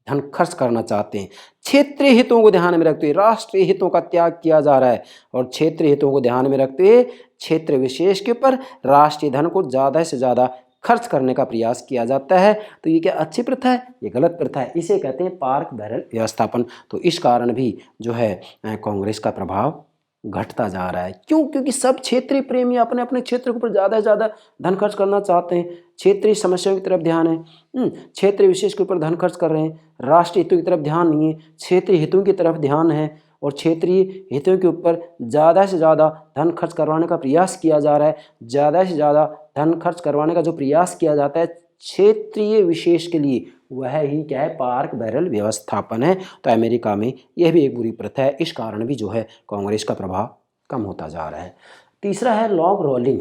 धन खर्च करना चाहते हैं। क्षेत्रीय हितों को ध्यान में रखते हुए राष्ट्रीय हितों का त्याग किया जा रहा है, और क्षेत्रीय हितों को ध्यान में रखते हुए क्षेत्र विशेष के ऊपर राष्ट्रीय धन को ज़्यादा से ज़्यादा खर्च करने का प्रयास किया जाता है। तो ये क्या अच्छी प्रथा है? ये गलत प्रथा है। इसे कहते हैं पार्क बैरल व्यवस्थापन। तो इस कारण भी जो है कांग्रेस का प्रभाव घटता जा रहा है। क्यों? क्योंकि सब क्षेत्रीय प्रेमी अपने अपने क्षेत्र के ऊपर ज़्यादा से ज़्यादा धन खर्च करना चाहते हैं। क्षेत्रीय समस्याओं की तरफ ध्यान है, क्षेत्रीय विशेष के ऊपर धन खर्च कर रहे हैं, राष्ट्रीय हितों की तरफ ध्यान नहीं है, क्षेत्रीय हितों की तरफ ध्यान है, और क्षेत्रीय हितों के ऊपर ज़्यादा से ज़्यादा धन खर्च करवाने का प्रयास किया जा रहा है। ज़्यादा से ज़्यादा धन खर्च करवाने का जो प्रयास किया जाता है क्षेत्रीय विशेष के लिए, वह ही क्या है? पार्क बैरल व्यवस्थापन है। तो अमेरिका में यह भी एक बुरी प्रथा है। इस कारण भी जो है कांग्रेस का प्रभाव कम होता जा रहा है। तीसरा है लॉग रोलिंग।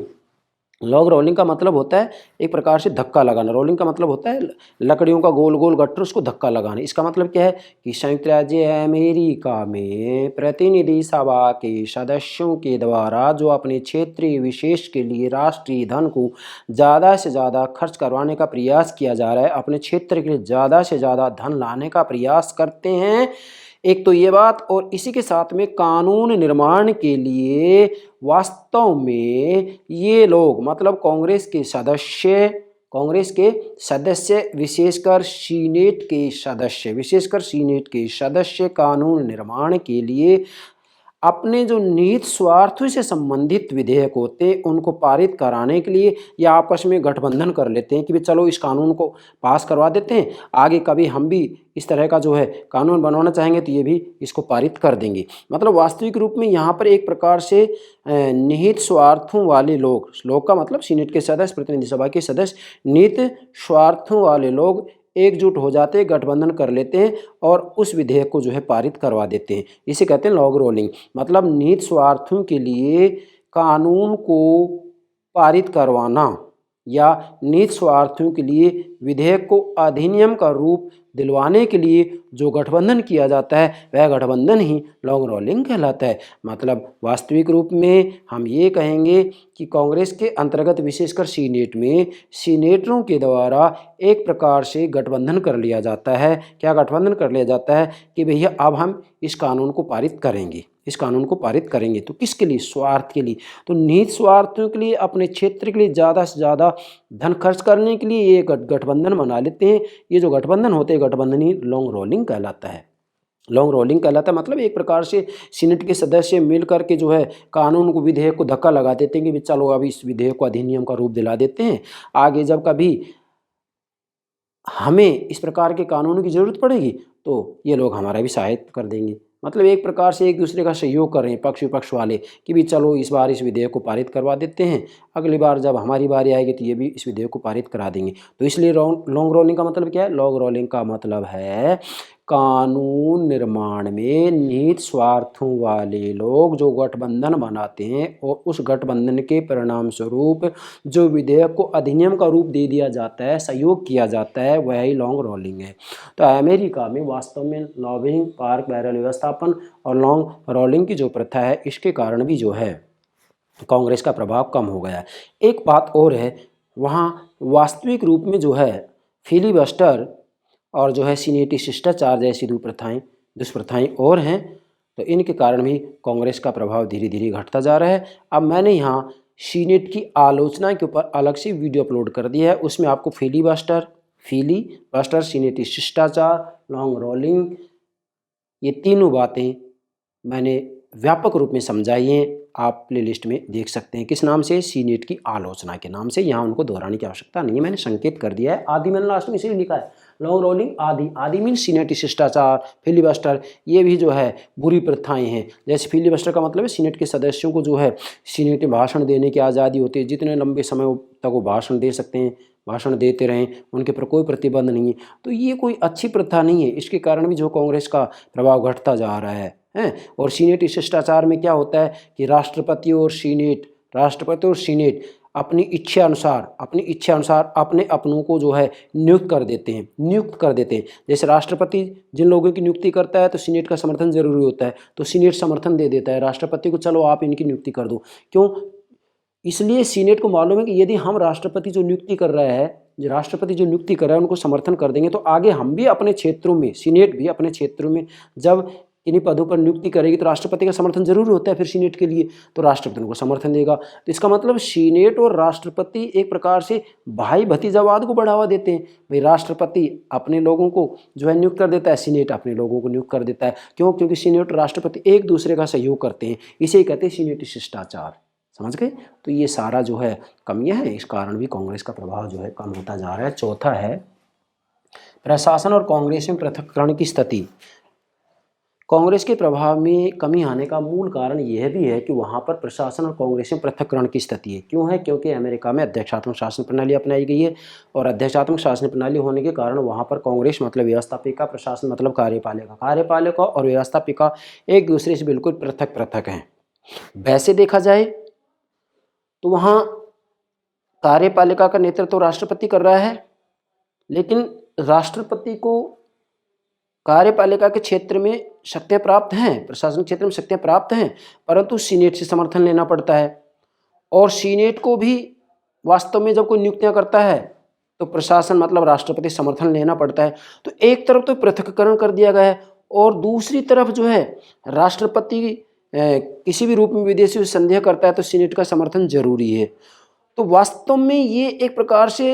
लॉग रोलिंग का मतलब होता है एक प्रकार से धक्का लगाना। रोलिंग का मतलब होता है लकड़ियों का गोल गोल गट्ठर, उसको धक्का लगाना। इसका मतलब क्या है कि संयुक्त राज्य अमेरिका में प्रतिनिधि सभा के सदस्यों के द्वारा जो अपने क्षेत्रीय विशेष के लिए राष्ट्रीय धन को ज़्यादा से ज़्यादा खर्च करवाने का प्रयास किया जा रहा है, अपने क्षेत्र के लिए ज़्यादा से ज़्यादा धन लाने का प्रयास करते हैं। एक तो ये बात, और इसी के साथ में कानून निर्माण के लिए वास्तव में ये लोग, मतलब कांग्रेस के सदस्य विशेषकर सीनेट के सदस्य कानून निर्माण के लिए अपने जो निहित स्वार्थों से संबंधित विधेयक होते हैं उनको पारित कराने के लिए या आपस में गठबंधन कर लेते हैं कि भाई चलो इस कानून को पास करवा देते हैं, आगे कभी हम भी इस तरह का जो है कानून बनवाना चाहेंगे तो ये भी इसको पारित कर देंगे। मतलब वास्तविक रूप में यहाँ पर एक प्रकार से निहित स्वार्थों वाले लोग का मतलब सीनेट के सदस्य, प्रतिनिधि सभा के सदस्य, निहित स्वार्थों वाले लोग एकजुट हो जाते हैं, गठबंधन कर लेते हैं और उस विधेयक को जो है पारित करवा देते हैं। इसे कहते हैं लॉग रोलिंग। मतलब निहित स्वार्थों के लिए कानून को पारित करवाना या निहित स्वार्थों के लिए विधेयक को अधिनियम का रूप दिलवाने के लिए जो गठबंधन किया जाता है वह गठबंधन ही लॉन्ग रोलिंग कहलाता है। मतलब वास्तविक रूप में हम ये कहेंगे कि कांग्रेस के अंतर्गत विशेषकर सीनेट में सीनेटरों के द्वारा एक प्रकार से गठबंधन कर लिया जाता है। क्या गठबंधन कर लिया जाता है कि भैया अब हम इस कानून को पारित करेंगे, तो किसके लिए? स्वार्थ के लिए। तो निहित स्वार्थों के लिए, अपने क्षेत्र के लिए ज़्यादा से ज़्यादा धन खर्च करने के लिए ये गठबंधन बना लेते हैं। ये जो गठबंधन होते हैं गठबंधन ही लॉन्ग रोलिंग कहलाता है। लॉन्ग रोलिंग कहलाता है मतलब एक प्रकार से सीनेट के सदस्य मिल करके जो है कानून को, विधेयक को धक्का लगा देते हैं कि चलो अभी इस विधेयक को अधिनियम का रूप दिला देते हैं, आगे जब कभी हमें इस प्रकार के कानून की ज़रूरत पड़ेगी तो ये लोग हमारा भी सहायता कर देंगे। मतलब एक प्रकार से एक दूसरे का सहयोग कर रहे हैं पक्ष विपक्ष वाले कि भी चलो इस बार इस विधेयक को पारित करवा देते हैं, अगली बार जब हमारी बारी आएगी तो ये भी इस विधेयक को पारित करा देंगे। तो इसलिए लॉन्ग रोलिंग का मतलब क्या है? लॉन्ग रोलिंग का मतलब है कानून निर्माण में निहित स्वार्थों वाले लोग जो गठबंधन बनाते हैं और उस गठबंधन के परिणाम स्वरूप जो विधेयक को अधिनियम का रूप दे दिया जाता है, सहयोग किया जाता है, वह ही लॉन्ग रोलिंग है। तो अमेरिका में वास्तव में लॉबिंग, पार्क बैरल व्यवस्थापन और लॉन्ग रोलिंग की जो प्रथा है, इसके कारण भी जो है कांग्रेस का प्रभाव कम हो गया है। एक बात और है, वहाँ वास्तविक रूप में जो है फिलीबस्टर और जो है सीनेटी शिष्टाचार जैसी दुष्प्रथाएं और हैं, तो इनके कारण भी कांग्रेस का प्रभाव धीरे धीरे घटता जा रहा है। अब मैंने यहाँ सीनेट की आलोचना के ऊपर अलग से वीडियो अपलोड कर दिया है, उसमें आपको फिलीबस्टर, सीनेटी शिष्टाचार, लॉन्ग रोलिंग, ये तीनों बातें मैंने व्यापक रूप में समझाई हैं। आप प्लेलिस्ट में देख सकते हैं किस नाम से, सीनेट की आलोचना के नाम से। यहाँ उनको दोहराने की आवश्यकता नहीं है, मैंने संकेत कर दिया है। आदि मैंने लास्ट में इसीलिए लिखा है, लॉन्ग रोलिंग आदि मीन सीनेटी शिष्टाचार, फिलीबस्टर, ये भी जो है बुरी प्रथाएं हैं। जैसे फिलीबस्टर का मतलब है सीनेट के सदस्यों को जो है सीनेट में भाषण देने की आज़ादी होती है, जितने लंबे समय तक वो भाषण दे सकते हैं, भाषण देते रहें, उनके पर कोई प्रतिबंध नहीं है। तो ये कोई अच्छी प्रथा नहीं है, इसके कारण भी जो कांग्रेस का प्रभाव घटता जा रहा है। और सीनेटी शिष्टाचार में क्या होता है कि राष्ट्रपति और सीनेट अपनी इच्छा अनुसार अपने अपनों को जो है नियुक्त कर देते हैं। जैसे राष्ट्रपति जिन लोगों की नियुक्ति करता है तो सीनेट का समर्थन जरूरी होता है, तो सीनेट समर्थन दे देता है राष्ट्रपति को, चलो आप इनकी नियुक्ति कर दो। क्यों? इसलिए सीनेट को मालूम है कि यदि हम राष्ट्रपति जो नियुक्ति कर रहा है उनको समर्थन कर देंगे, तो आगे हम भी अपने क्षेत्रों में, सीनेट भी अपने क्षेत्रों में जब इन्हीं पदों पर नियुक्ति करेगी तो राष्ट्रपति का समर्थन जरूर होता है फिर सीनेट के लिए, तो राष्ट्रपति उनको समर्थन देगा। तो इसका मतलब सीनेट और राष्ट्रपति एक प्रकार से भाई भतीजावाद को बढ़ावा देते हैं। भाई राष्ट्रपति अपने लोगों को जो है नियुक्त कर देता है, सीनेट अपने लोगों को नियुक्त कर देता है। क्यों? क्योंकि सीनेट और राष्ट्रपति एक दूसरे का सहयोग करते हैं, इसे कहते हैं सीनेटी शिष्टाचार। समझ गए? तो ये सारा जो है कमियां हैं, इस कारण भी कांग्रेस का प्रभाव जो है कम होता जा रहा है। चौथा है प्रशासन और कांग्रेस में पृथक्करण की स्थिति। कांग्रेस के प्रभाव में कमी आने का मूल कारण यह भी है कि वहाँ पर प्रशासन और कांग्रेस में पृथक्करण की स्थिति है। क्यों है? क्योंकि अमेरिका में अध्यक्षात्मक शासन प्रणाली अपनाई गई है, और अध्यक्षात्मक शासन प्रणाली होने के कारण वहाँ पर कांग्रेस मतलब व्यवस्थापिका, प्रशासन मतलब कार्यपालिका और व्यवस्थापिका एक दूसरे से बिल्कुल पृथक हैं। वैसे देखा जाए तो वहाँ कार्यपालिका का नेतृत्व तो राष्ट्रपति कर रहा है, लेकिन राष्ट्रपति को कार्यपालिका के क्षेत्र में शक्तियाँ प्राप्त हैं, प्रशासन क्षेत्र में शक्तियाँ प्राप्त हैं, परंतु सीनेट से समर्थन लेना पड़ता है। और सीनेट को भी वास्तव में जब कोई नियुक्तियाँ करता है तो प्रशासन मतलब राष्ट्रपति समर्थन लेना पड़ता है। तो एक तरफ तो पृथक्करण कर दिया गया है, और दूसरी तरफ जो है राष्ट्रपति किसी भी रूप में विदेशी से संदेह करता है तो सीनेट का समर्थन जरूरी है। तो वास्तव में ये एक प्रकार से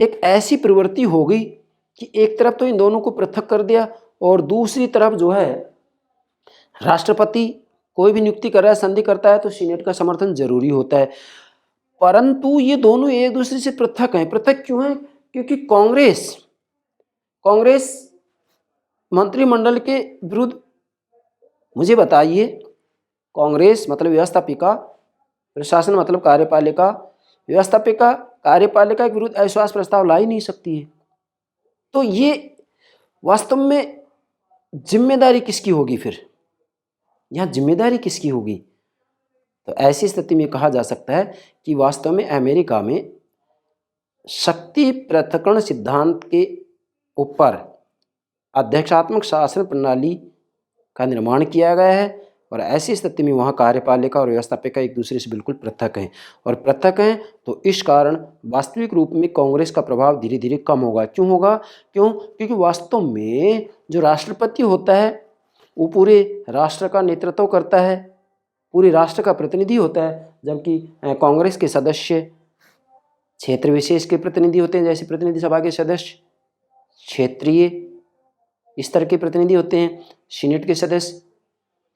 एक ऐसी प्रवृत्ति हो गई कि एक तरफ तो इन दोनों को पृथक कर दिया, और दूसरी तरफ जो है राष्ट्रपति कोई भी नियुक्ति कर रहा है, संधि करता है तो सीनेट का समर्थन जरूरी होता है। परंतु ये दोनों एक दूसरे से पृथक हैं। पृथक क्यों हैं? क्योंकि कांग्रेस मंत्रिमंडल के विरुद्ध, मुझे बताइए, कांग्रेस मतलब व्यवस्थापिका, प्रशासन मतलब कार्यपालिका, व्यवस्थापिका कार्यपालिका के विरुद्ध अविश्वास प्रस्ताव ला ही नहीं सकती है। तो ये वास्तव में जिम्मेदारी किसकी होगी? फिर यहाँ जिम्मेदारी किसकी होगी? तो ऐसी स्थिति में कहा जा सकता है कि वास्तव में अमेरिका में शक्ति पृथक्करण सिद्धांत के ऊपर अध्यक्षात्मक शासन प्रणाली का निर्माण किया गया है, और ऐसी स्थिति में वहाँ कार्यपालिका और व्यवस्थापिका एक दूसरे से बिल्कुल पृथक हैं। तो इस कारण वास्तविक रूप में कांग्रेस का प्रभाव धीरे धीरे कम होगा। क्यों होगा? क्योंकि वास्तव में जो राष्ट्रपति होता है वो पूरे राष्ट्र का नेतृत्व करता है, पूरे राष्ट्र का प्रतिनिधि होता है, जबकि कांग्रेस के सदस्य क्षेत्र विशेष के प्रतिनिधि होते हैं। जैसे प्रतिनिधि सभा के सदस्य क्षेत्रीय स्तर के प्रतिनिधि होते हैं, सीनेट के सदस्य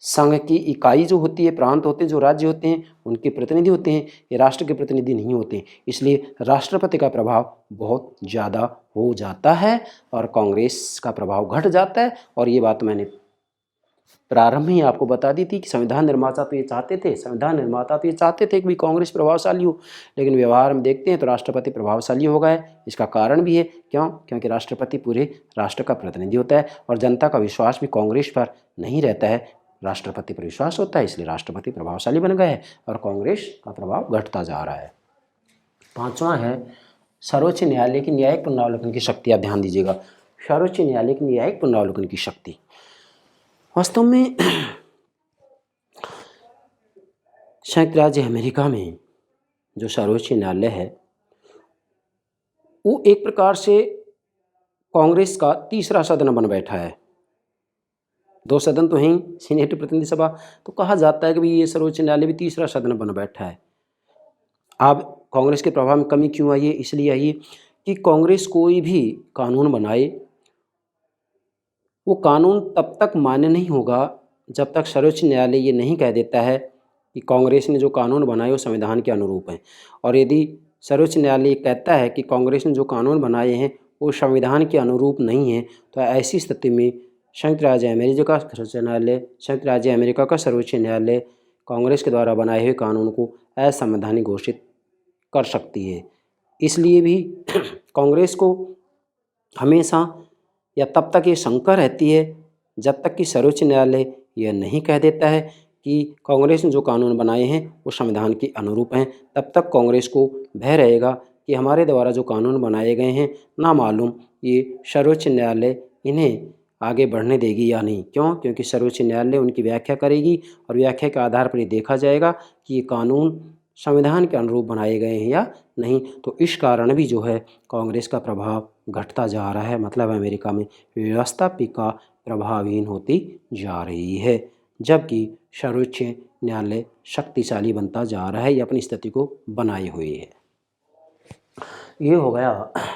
संघ की इकाई जो होती है, प्रांत होते हैं, जो राज्य होते हैं, उनके प्रतिनिधि होते हैं, ये राष्ट्र के प्रतिनिधि नहीं होते। इसलिए राष्ट्रपति का प्रभाव बहुत ज़्यादा हो जाता है और कांग्रेस का प्रभाव घट जाता है। और ये बात मैंने प्रारंभ में ही आपको बता दी थी कि संविधान निर्माता तो ये चाहते थे, कि भी कांग्रेस प्रभावशाली हो, लेकिन व्यवहार में देखते हैं तो राष्ट्रपति प्रभावशाली हो गए। इसका कारण भी है, क्यों? क्योंकि राष्ट्रपति पूरे राष्ट्र का प्रतिनिधि होता है और जनता का विश्वास भी कांग्रेस पर नहीं रहता है, राष्ट्रपति पर विश्वास होता है, इसलिए राष्ट्रपति प्रभावशाली बन गए हैं और कांग्रेस का प्रभाव घटता जा रहा है। पांचवा है सर्वोच्च न्यायालय की न्यायिक पुनरावलोकन की शक्ति। आप ध्यान दीजिएगा, सर्वोच्च न्यायालय की न्यायिक पुनरावलोकन की शक्ति। वास्तव में संयुक्त राज्य अमेरिका में जो सर्वोच्च न्यायालय है वो एक प्रकार से कांग्रेस का तीसरा सदन बन बैठा है। दो सदन तो हैं, सीनेट प्रतिनिधि सभा, तो कहा जाता है कि भाई ये सर्वोच्च न्यायालय भी तीसरा सदन बन बैठा है। अब कांग्रेस के प्रभाव में कमी क्यों आई है? इसलिए आई कि कांग्रेस कोई भी कानून बनाए, वो कानून तब तक मान्य नहीं होगा जब तक सर्वोच्च न्यायालय ये नहीं कह देता है कि कांग्रेस ने जो कानून बनाए वो संविधान के अनुरूप हैं। और यदि सर्वोच्च न्यायालय कहता है कि कांग्रेस ने जो कानून बनाए हैं वो संविधान के अनुरूप नहीं है, तो ऐसी स्थिति में संयुक्त राज्य अमेरिका का सर्वोच्च न्यायालय कांग्रेस के द्वारा बनाए हुए कानून को असंवैधानिक घोषित कर सकती है। इसलिए भी कांग्रेस को हमेशा या तब तक ये शंका रहती है जब तक कि सर्वोच्च न्यायालय यह नहीं कह देता है कि कांग्रेस ने जो कानून बनाए हैं वो संविधान के अनुरूप हैं, तब तक कांग्रेस को भय रहेगा कि हमारे द्वारा जो कानून बनाए गए हैं ना मालूम ये सर्वोच्च न्यायालय इन्हें आगे बढ़ने देगी या नहीं। क्यों? क्योंकि सर्वोच्च न्यायालय उनकी व्याख्या करेगी और व्याख्या के आधार पर ये देखा जाएगा कि ये कानून संविधान के अनुरूप बनाए गए हैं या नहीं। तो इस कारण भी जो है कांग्रेस का प्रभाव घटता जा रहा है, मतलब अमेरिका में व्यवस्थापिका प्रभावहीन होती जा रही है, जबकि सर्वोच्च न्यायालय शक्तिशाली बनता जा रहा है, ये अपनी स्थिति को बनाए हुए है। ये हो गया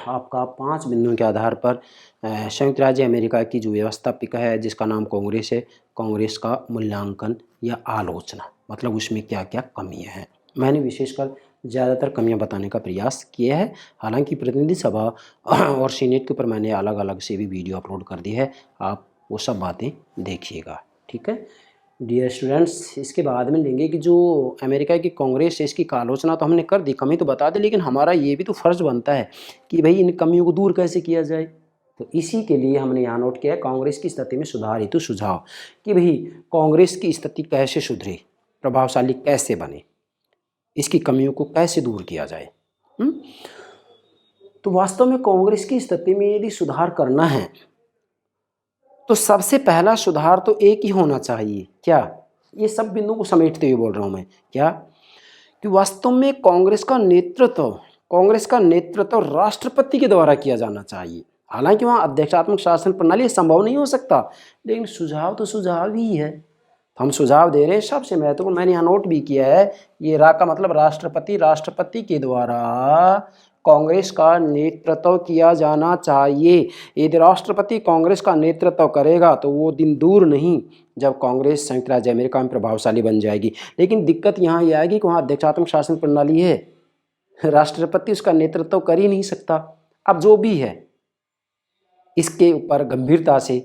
आपका 5 बिंदुओं के आधार पर संयुक्त राज्य अमेरिका की जो व्यवस्थापिका है जिसका नाम कांग्रेस है, कांग्रेस का मूल्यांकन या आलोचना, मतलब उसमें क्या क्या कमियां हैं। मैंने विशेषकर ज़्यादातर कमियां बताने का प्रयास किया है, हालांकि प्रतिनिधि सभा और सीनेट के ऊपर मैंने अलग अलग से भी वीडियो अपलोड कर दी है, आप वो सब बातें देखिएगा। ठीक है डियर स्टूडेंट्स, इसके बाद में लेंगे कि जो अमेरिका की कांग्रेस है इसकी आलोचना तो हमने कर दी, कमी तो बता दी, लेकिन हमारा ये भी तो फ़र्ज़ बनता है कि भाई इन कमियों को दूर कैसे किया जाए। तो इसी के लिए हमने यहाँ नोट किया है कांग्रेस की स्थिति में सुधार हेतु सुझाव, कि भाई कांग्रेस की स्थिति कैसे सुधरे, प्रभावशाली कैसे बने, इसकी कमियों को कैसे दूर किया जाए। तो वास्तव में कांग्रेस की स्थिति में यदि सुधार करना है तो सबसे पहला सुधार तो एक ही होना चाहिए। क्या? ये सब बिंदुओं को समेटते हुए बोल रहा हूँ मैं, क्या कि वास्तव में कांग्रेस का नेतृत्व राष्ट्रपति के द्वारा किया जाना चाहिए। हालांकि वहाँ अध्यक्षात्मक शासन प्रणाली संभव नहीं हो सकता, लेकिन सुझाव तो सुझाव ही है। हम सुझाव दे रहे हैं, सबसे महत्वपूर्ण मैंने यहाँ नोट भी किया है, ये रा का मतलब राष्ट्रपति के द्वारा कांग्रेस का नेतृत्व किया जाना चाहिए। यदि राष्ट्रपति कांग्रेस का नेतृत्व करेगा तो वो दिन दूर नहीं जब कांग्रेस संयुक्त राज्य अमेरिका में प्रभावशाली बन जाएगी। लेकिन दिक्कत यहाँ ये आएगी कि वहाँ अध्यक्षात्मक शासन प्रणाली है, राष्ट्रपति उसका नेतृत्व कर ही नहीं सकता। अब जो भी है इसके ऊपर गंभीरता से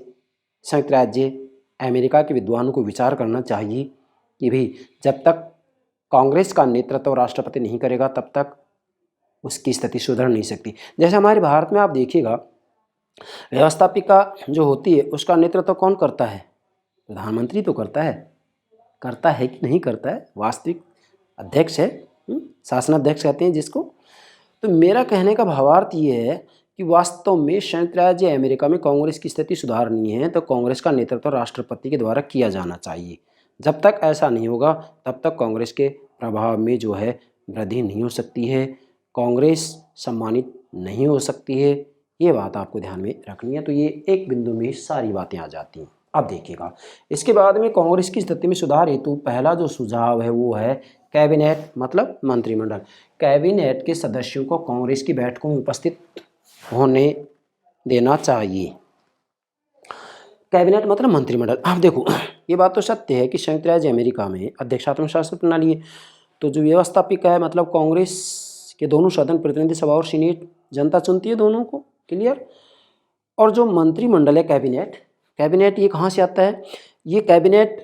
संयुक्त राज्य अमेरिका के विद्वानों को विचार करना चाहिए कि भाई जब तक कांग्रेस का नेतृत्व राष्ट्रपति नहीं करेगा तब तक उसकी स्थिति सुधर नहीं सकती। जैसे हमारे भारत में आप देखिएगा व्यवस्थापिका जो होती है उसका नेतृत्व कौन करता है? प्रधानमंत्री तो करता है कि नहीं करता है? वास्तविक अध्यक्ष है, शासनाध्यक्ष कहते हैं जिसको। तो मेरा कहने का भावार्थ ये है कि वास्तव में संयुक्त राज्य अमेरिका में कांग्रेस की स्थिति सुधारनी है तो कांग्रेस का नेतृत्व राष्ट्रपति के द्वारा किया जाना चाहिए। जब तक ऐसा नहीं होगा तब तक कांग्रेस के प्रभाव में जो है वृद्धि नहीं हो सकती है, कांग्रेस सम्मानित नहीं हो सकती है। ये बात आपको ध्यान में रखनी है। तो ये एक बिंदु में सारी बातें आ जाती हैं। अब देखिएगा इसके बाद में कांग्रेस की स्थिति में सुधार हेतु पहला जो सुझाव है वो है कैबिनेट, मतलब मंत्रिमंडल। कैबिनेट के सदस्यों को कांग्रेस की बैठकों में उपस्थित होने देना चाहिए। कैबिनेट मतलब मंत्रिमंडल। अब देखो ये बात तो सत्य है कि संयुक्त राज्य अमेरिका में अध्यक्षात्मक शासन प्रणाली है, तो जो व्यवस्थापिका है मतलब कांग्रेस के दोनों सदन, प्रतिनिधि सभा और सीनेट, जनता चुनती है दोनों को, क्लियर। और जो मंत्रिमंडल है कैबिनेट ये कहाँ से आता है? ये कैबिनेट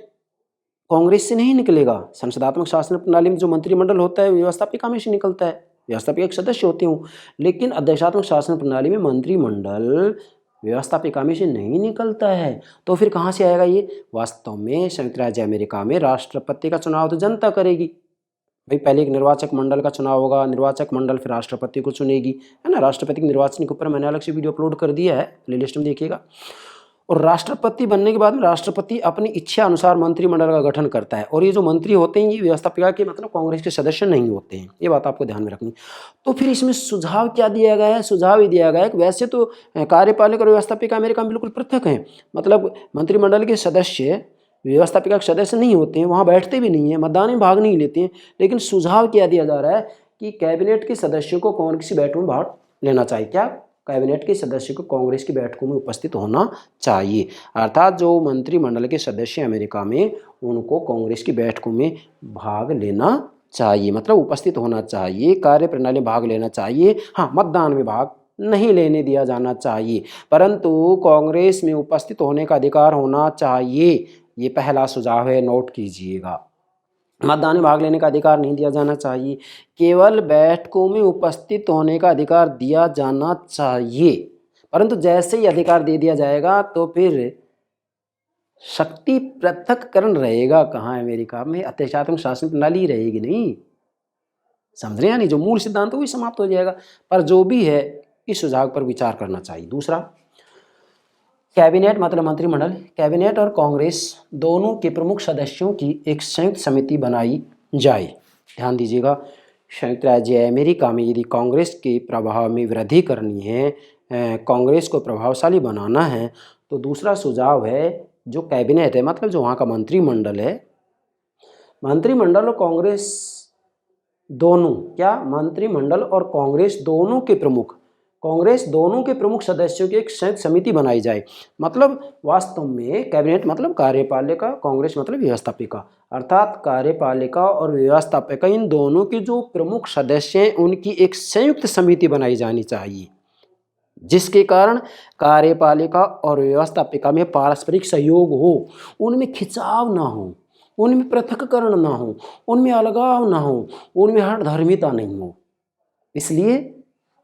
कांग्रेस से नहीं निकलेगा। संसदात्मक शासन प्रणाली में जो मंत्रिमंडल होता है व्यवस्थापिका में से निकलता है, व्यवस्थापिका एक सदस्य होते हूँ, लेकिन अध्यक्षात्मक शासन प्रणाली में मंत्रिमंडल व्यवस्थापिका में से नहीं निकलता है। तो फिर कहाँ से आएगा ये? वास्तव में संयुक्त राज्य अमेरिका में राष्ट्रपति का चुनाव तो जनता करेगी भाई। पहले एक निर्वाचक मंडल का चुनाव होगा, निर्वाचक मंडल फिर राष्ट्रपति को चुनेगी, है ना। राष्ट्रपति के निर्वाचन के ऊपर मैंने अलग से वीडियो अपलोड कर दिया है, प्लेलिस्ट में देखिएगा। और राष्ट्रपति बनने के बाद में राष्ट्रपति अपनी इच्छा अनुसार मंत्रिमंडल का गठन करता है। और ये जो मंत्री होते हैं ये व्यवस्थापिका के मतलब कांग्रेस के सदस्य नहीं होते हैं, ये बात आपको ध्यान में रखनी। तो फिर इसमें सुझाव क्या दिया गया है? सुझाव ये दिया गया है कि वैसे तो कार्यपालिका और व्यवस्थापिका अमेरिका में बिल्कुल पृथक हैं, मतलब मंत्रिमंडल के सदस्य व्यवस्थापिका के सदस्य नहीं होते हैं, वहाँ बैठते भी नहीं हैं, मतदान में भाग नहीं लेते हैं। लेकिन सुझाव क्या दिया जा रहा है कि कैबिनेट के सदस्यों को कांग्रेस की बैठकों में भाग लेना चाहिए। क्या? कैबिनेट के सदस्य को कांग्रेस की बैठकों में उपस्थित होना चाहिए। अर्थात जो मंत्रिमंडल के सदस्य अमेरिका में, उनको कांग्रेस की बैठकों में भाग लेना चाहिए, मतलब उपस्थित होना चाहिए, कार्यप्रणाली में भाग लेना चाहिए। हाँ, मतदान में भाग नहीं लेने दिया जाना चाहिए, परंतु कांग्रेस में उपस्थित होने का अधिकार होना चाहिए। ये पहला सुझाव है, नोट कीजिएगा। मतदान में भाग लेने का अधिकार नहीं दिया जाना चाहिए, केवल बैठकों में उपस्थित होने का अधिकार दिया जाना चाहिए। परंतु जैसे ही अधिकार दे दिया जाएगा तो फिर शक्ति पृथक्करण रहेगा कहाँ? अमेरिका में अध्यक्षात्मक शासन प्रणाली रहेगी नहीं। समझ रहे हैं? नहीं, जो मूल सिद्धांत वही समाप्त हो जाएगा। पर जो भी है इस सुझाव पर विचार करना चाहिए। दूसरा, कैबिनेट मतलब मंत्रिमंडल, कैबिनेट और कांग्रेस दोनों के प्रमुख सदस्यों की एक संयुक्त समिति बनाई जाए। ध्यान दीजिएगा, संयुक्त राज्य अमेरिका में यदि कांग्रेस के प्रभाव में वृद्धि करनी है, कांग्रेस को प्रभावशाली बनाना है, तो दूसरा सुझाव है जो कैबिनेट है, मतलब जो वहाँ का मंत्रिमंडल है, मंत्रिमंडल और कांग्रेस दोनों, क्या? मंत्रिमंडल और कांग्रेस दोनों के प्रमुख सदस्यों की एक संयुक्त समिति बनाई जाए। मतलब वास्तव में कैबिनेट मतलब कार्यपालिका, कांग्रेस मतलब व्यवस्थापिका, अर्थात कार्यपालिका और व्यवस्थापिका इन दोनों के जो प्रमुख सदस्य हैं उनकी एक संयुक्त समिति बनाई जानी चाहिए, जिसके कारण कार्यपालिका और व्यवस्थापिका में पारस्परिक सहयोग हो, उनमें खिंचाव ना हो, उनमें पृथक्करण ना हो, उनमें अलगाव ना हो, उनमें हठधर्मिता नहीं हो। इसलिए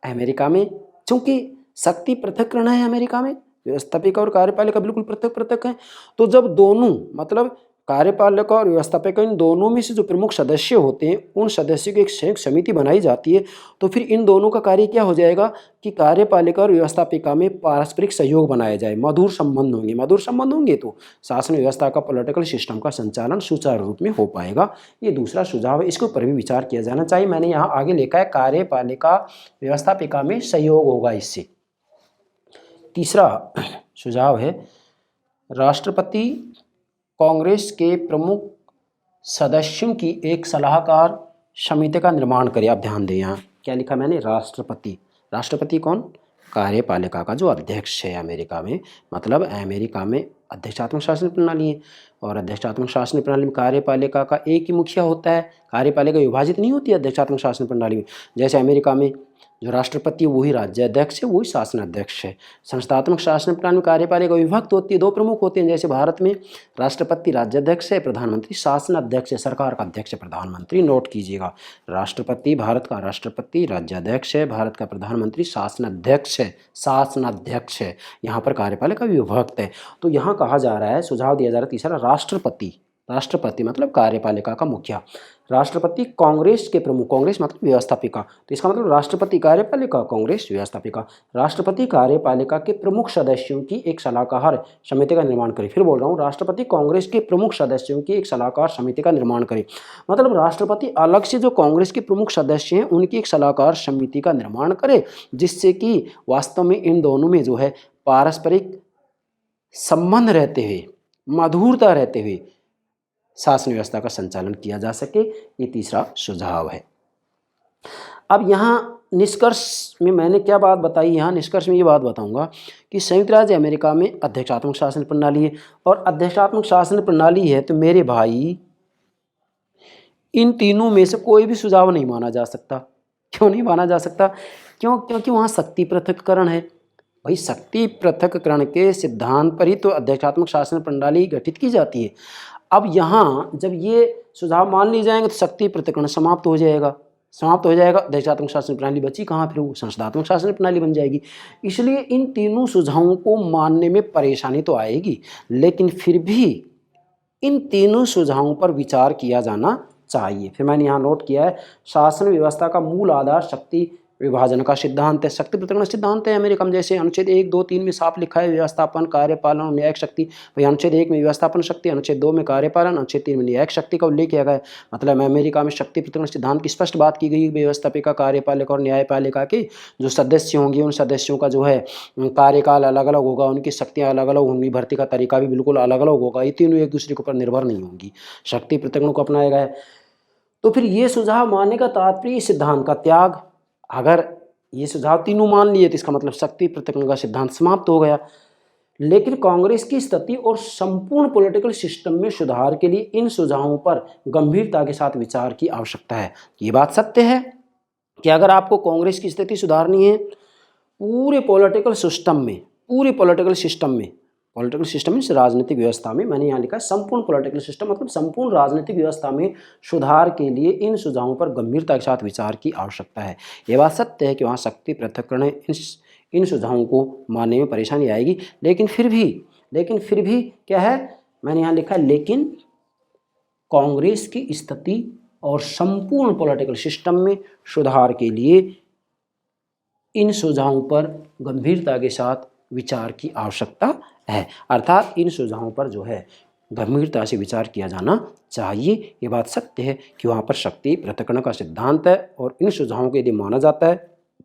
अमेरिका में चूंकि शक्ति पृथक्करण है, अमेरिका में व्यवस्थापिका और कार्यपालिका बिल्कुल पृथक हैं, तो जब दोनों मतलब कार्यपालिका और व्यवस्थापिका इन दोनों में से जो प्रमुख सदस्य होते हैं उन सदस्यों की एक संयुक्त समिति बनाई जाती है, तो फिर इन दोनों का कार्य क्या हो जाएगा कि कार्यपालिका और व्यवस्थापिका में पारस्परिक सहयोग बनाया जाए, मधुर संबंध होंगे तो शासन व्यवस्था का, पॉलिटिकल सिस्टम का संचालन सुचारू रूप में हो पाएगा। ये दूसरा सुझाव है, इसके ऊपर भी विचार किया जाना चाहिए। मैंने यहाँ आगे लिखा है कार्यपालिका व्यवस्थापिका में सहयोग होगा इससे। तीसरा सुझाव है राष्ट्रपति कांग्रेस के प्रमुख सदस्यों की एक सलाहकार समिति का निर्माण करे। आप ध्यान दें, यहाँ क्या लिखा मैंने? राष्ट्रपति कौन? कार्यपालिका का जो अध्यक्ष है अमेरिका में, मतलब अमेरिका में अध्यक्षात्मक शासन प्रणाली है, और अध्यक्षात्मक शासन प्रणाली में कार्यपालिका का एक ही मुखिया होता है। कार्यपालिका विभाजित नहीं होती है अध्यक्षात्मक शासन प्रणाली में। जैसे अमेरिका में जो राष्ट्रपति है वही राज्याध्यक्ष है, वही शासनाध्यक्ष है। संस्थात्मक शासन प्रणाली में कार्यपालिका विभक्त होती है, दो प्रमुख होते हैं। जैसे भारत में राष्ट्रपति राज्याध्यक्ष है, प्रधानमंत्री शासनाध्यक्ष है, सरकार का अध्यक्ष है प्रधानमंत्री। नोट कीजिएगा, राष्ट्रपति भारत का राष्ट्रपति राज्याध्यक्ष है, भारत का प्रधानमंत्री शासनाध्यक्ष है। यहाँ पर कार्यपालिका विभक्त है। तो यहाँ कहा जा रहा है, सुझाव दिया जा रहा है तीसरा, राष्ट्रपति मतलब कार्यपालिका का मुखिया, राष्ट्रपति कांग्रेस के प्रमुख, कांग्रेस मतलब व्यवस्थापिका, तो इसका मतलब राष्ट्रपति कार्यपालिका, कांग्रेस व्यवस्थापिका, राष्ट्रपति कार्यपालिका के प्रमुख सदस्यों की एक सलाहकार समिति का निर्माण करे। फिर बोल रहा हूँ, राष्ट्रपति कांग्रेस के प्रमुख सदस्यों की एक सलाहकार समिति का निर्माण करे। मतलब राष्ट्रपति अलग से जो कांग्रेस के प्रमुख सदस्य हैं उनकी एक सलाहकार समिति का निर्माण करे, जिससे कि वास्तव में इन दोनों में जो है पारस्परिक संबंध रहते हुए, मधुरता रहते हुए शासन व्यवस्था का संचालन किया जा सके। ये तीसरा सुझाव है। अब यहाँ निष्कर्ष में मैंने क्या बात बताई? यहाँ निष्कर्ष में ये बात बताऊंगा कि संयुक्त राज्य अमेरिका में अध्यक्षात्मक शासन प्रणाली है, और अध्यक्षात्मक शासन प्रणाली है तो मेरे भाई इन तीनों में से कोई भी सुझाव नहीं माना जा सकता। क्यों नहीं माना जा सकता? क्योंकि वहाँ शक्ति पृथक्करण है। भाई शक्ति पृथक्करण के सिद्धांत पर ही तो अध्यक्षात्मक शासन प्रणाली गठित की जाती है। अब यहाँ जब ये सुझाव मान लिए जाएंगे तो शक्ति पृथक्करण समाप्त हो जाएगा, अध्यक्षात्मक शासन प्रणाली बची कहाँ, फिर वो संसदात्मक शासन प्रणाली बन जाएगी। इसलिए इन तीनों सुझावों को मानने में परेशानी तो आएगी, लेकिन फिर भी इन तीनों सुझावों पर विचार किया जाना चाहिए। फिर मैंने यहाँ नोट किया है, शासन व्यवस्था का मूल आधार शक्ति विभाजन का सिद्धांत है, शक्ति पृथक्करण सिद्धांत है अमेरिका में। जैसे अनुच्छेद 1, 2, 3 में साफ लिखा है व्यवस्थापन, कार्यपालन और न्यायिक शक्ति। भाई अनुच्छेद 1 में व्यवस्थापन शक्ति, अनुच्छेद 2 में कार्यपालन, अनुच्छेद 3 में न्यायिक शक्ति का उल्लेख किया गया है। मतलब अमेरिका में शक्ति पृथक्करण सिद्धांत की स्पष्ट बात की गई, व्यवस्थापिका, कार्यपालिका और न्यायपालिका के जो सदस्य होंगे उन सदस्यों का जो है कार्यकाल अलग अलग होगा, उनकी शक्तियाँ अलग अलग होंगी, भर्ती का तरीका भी बिल्कुल अलग अलग होगा, ये तीनों एक दूसरे के ऊपर निर्भर नहीं होंगी। शक्ति पृथक्करण को अपनाया गया है। तो फिर ये सुझाव मानने का तात्पर्य सिद्धांत का त्याग। अगर ये सुझाव तीनों मान लिए तो इसका मतलब शक्ति पृथक्करण का सिद्धांत समाप्त हो गया। लेकिन कांग्रेस की स्थिति और संपूर्ण पॉलिटिकल सिस्टम में सुधार के लिए इन सुझावों पर गंभीरता के साथ विचार की आवश्यकता है। ये बात सत्य है कि अगर आपको कांग्रेस की स्थिति सुधारनी है पूरे पॉलिटिकल सिस्टम में राजनीतिक व्यवस्था में, मैंने यहाँ लिखा है संपूर्ण पॉलिटिकल सिस्टम मतलब संपूर्ण राजनीतिक व्यवस्था में सुधार के लिए इन सुझावों पर गंभीरता के साथ विचार की आवश्यकता है। ये बात सत्य है कि वहाँ शक्ति पृथक्करण इन सुझावों को मानने में परेशानी आएगी, लेकिन फिर भी क्या है, मैंने यहाँ लिखा है लेकिन कांग्रेस की स्थिति और संपूर्ण पॉलिटिकल सिस्टम में सुधार के लिए इन सुझावों पर गंभीरता के साथ विचार की आवश्यकता है। अर्थात इन सुझावों पर जो है गंभीरता से विचार किया जाना चाहिए। ये बात सत्य है कि वहाँ पर शक्ति पृथक्करण का सिद्धांत है और इन सुझावों को यदि माना जाता है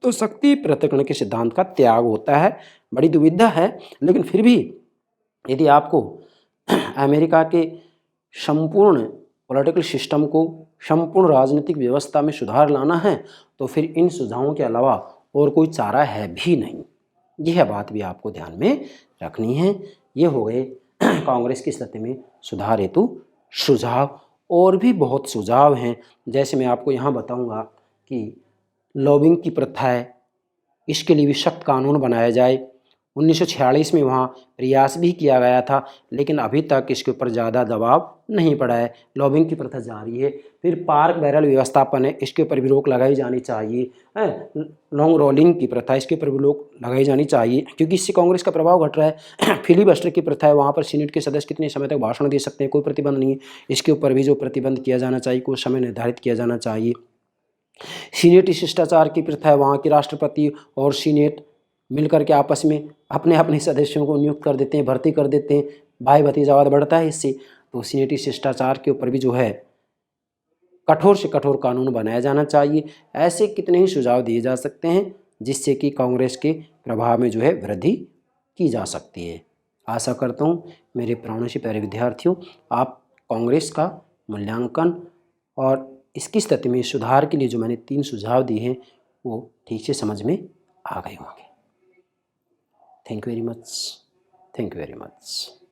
तो शक्ति पृथक्करण के सिद्धांत का त्याग होता है। बड़ी दुविधा है, लेकिन फिर भी यदि आपको अमेरिका के संपूर्ण पॉलिटिकल सिस्टम को, संपूर्ण राजनीतिक व्यवस्था में सुधार लाना है तो फिर इन सुझावों के अलावा और कोई चारा है भी नहीं। यह बात भी आपको ध्यान में रखनी है। ये हो गए कांग्रेस की स्थिति में सुधार हेतु सुझाव। और भी बहुत सुझाव हैं, जैसे मैं आपको यहाँ बताऊँगा कि लॉबिंग की प्रथा है, इसके लिए भी सख्त कानून बनाया जाए। 1946 में वहाँ प्रयास भी किया गया था, लेकिन अभी तक इसके ऊपर ज़्यादा दबाव नहीं पड़ा है। लॉबिंग की प्रथा जारी है। फिर पार्क बैरल व्यवस्थापन है, इसके ऊपर भी रोक लगाई जानी चाहिए। लॉन्ग रोलिंग की प्रथा, इसके ऊपर भी रोक लगाई जानी चाहिए, क्योंकि इससे कांग्रेस का प्रभाव घट रहा है। फिलीबस्टर की प्रथा है, वहाँ पर सीनेट के सदस्य कितने समय तक भाषण दे सकते हैं, कोई प्रतिबंध नहीं है। इसके ऊपर भी जो प्रतिबंध किया जाना चाहिए, कुछ समय निर्धारित किया जाना चाहिए। सीनेटी शिष्टाचार की प्रथा है, वहाँ के राष्ट्रपति और सीनेट मिलकर के आपस में अपने अपने सदस्यों को नियुक्त कर देते हैं, भर्ती कर देते हैं, भाई भतीजावाद बढ़ता है इससे। तो सीनेटी शिष्टाचार के ऊपर भी जो है कठोर से कठोर कानून बनाया जाना चाहिए। ऐसे कितने ही सुझाव दिए जा सकते हैं जिससे कि कांग्रेस के प्रभाव में जो है वृद्धि की जा सकती है। आशा करता हूँ मेरे प्राणों से प्यारे विद्यार्थियों, आप कांग्रेस का मूल्यांकन और इसकी स्थिति में सुधार के लिए जो मैंने 3 सुझाव दिए हैं वो ठीक से समझ में आ गए होंगे। Thank you very much.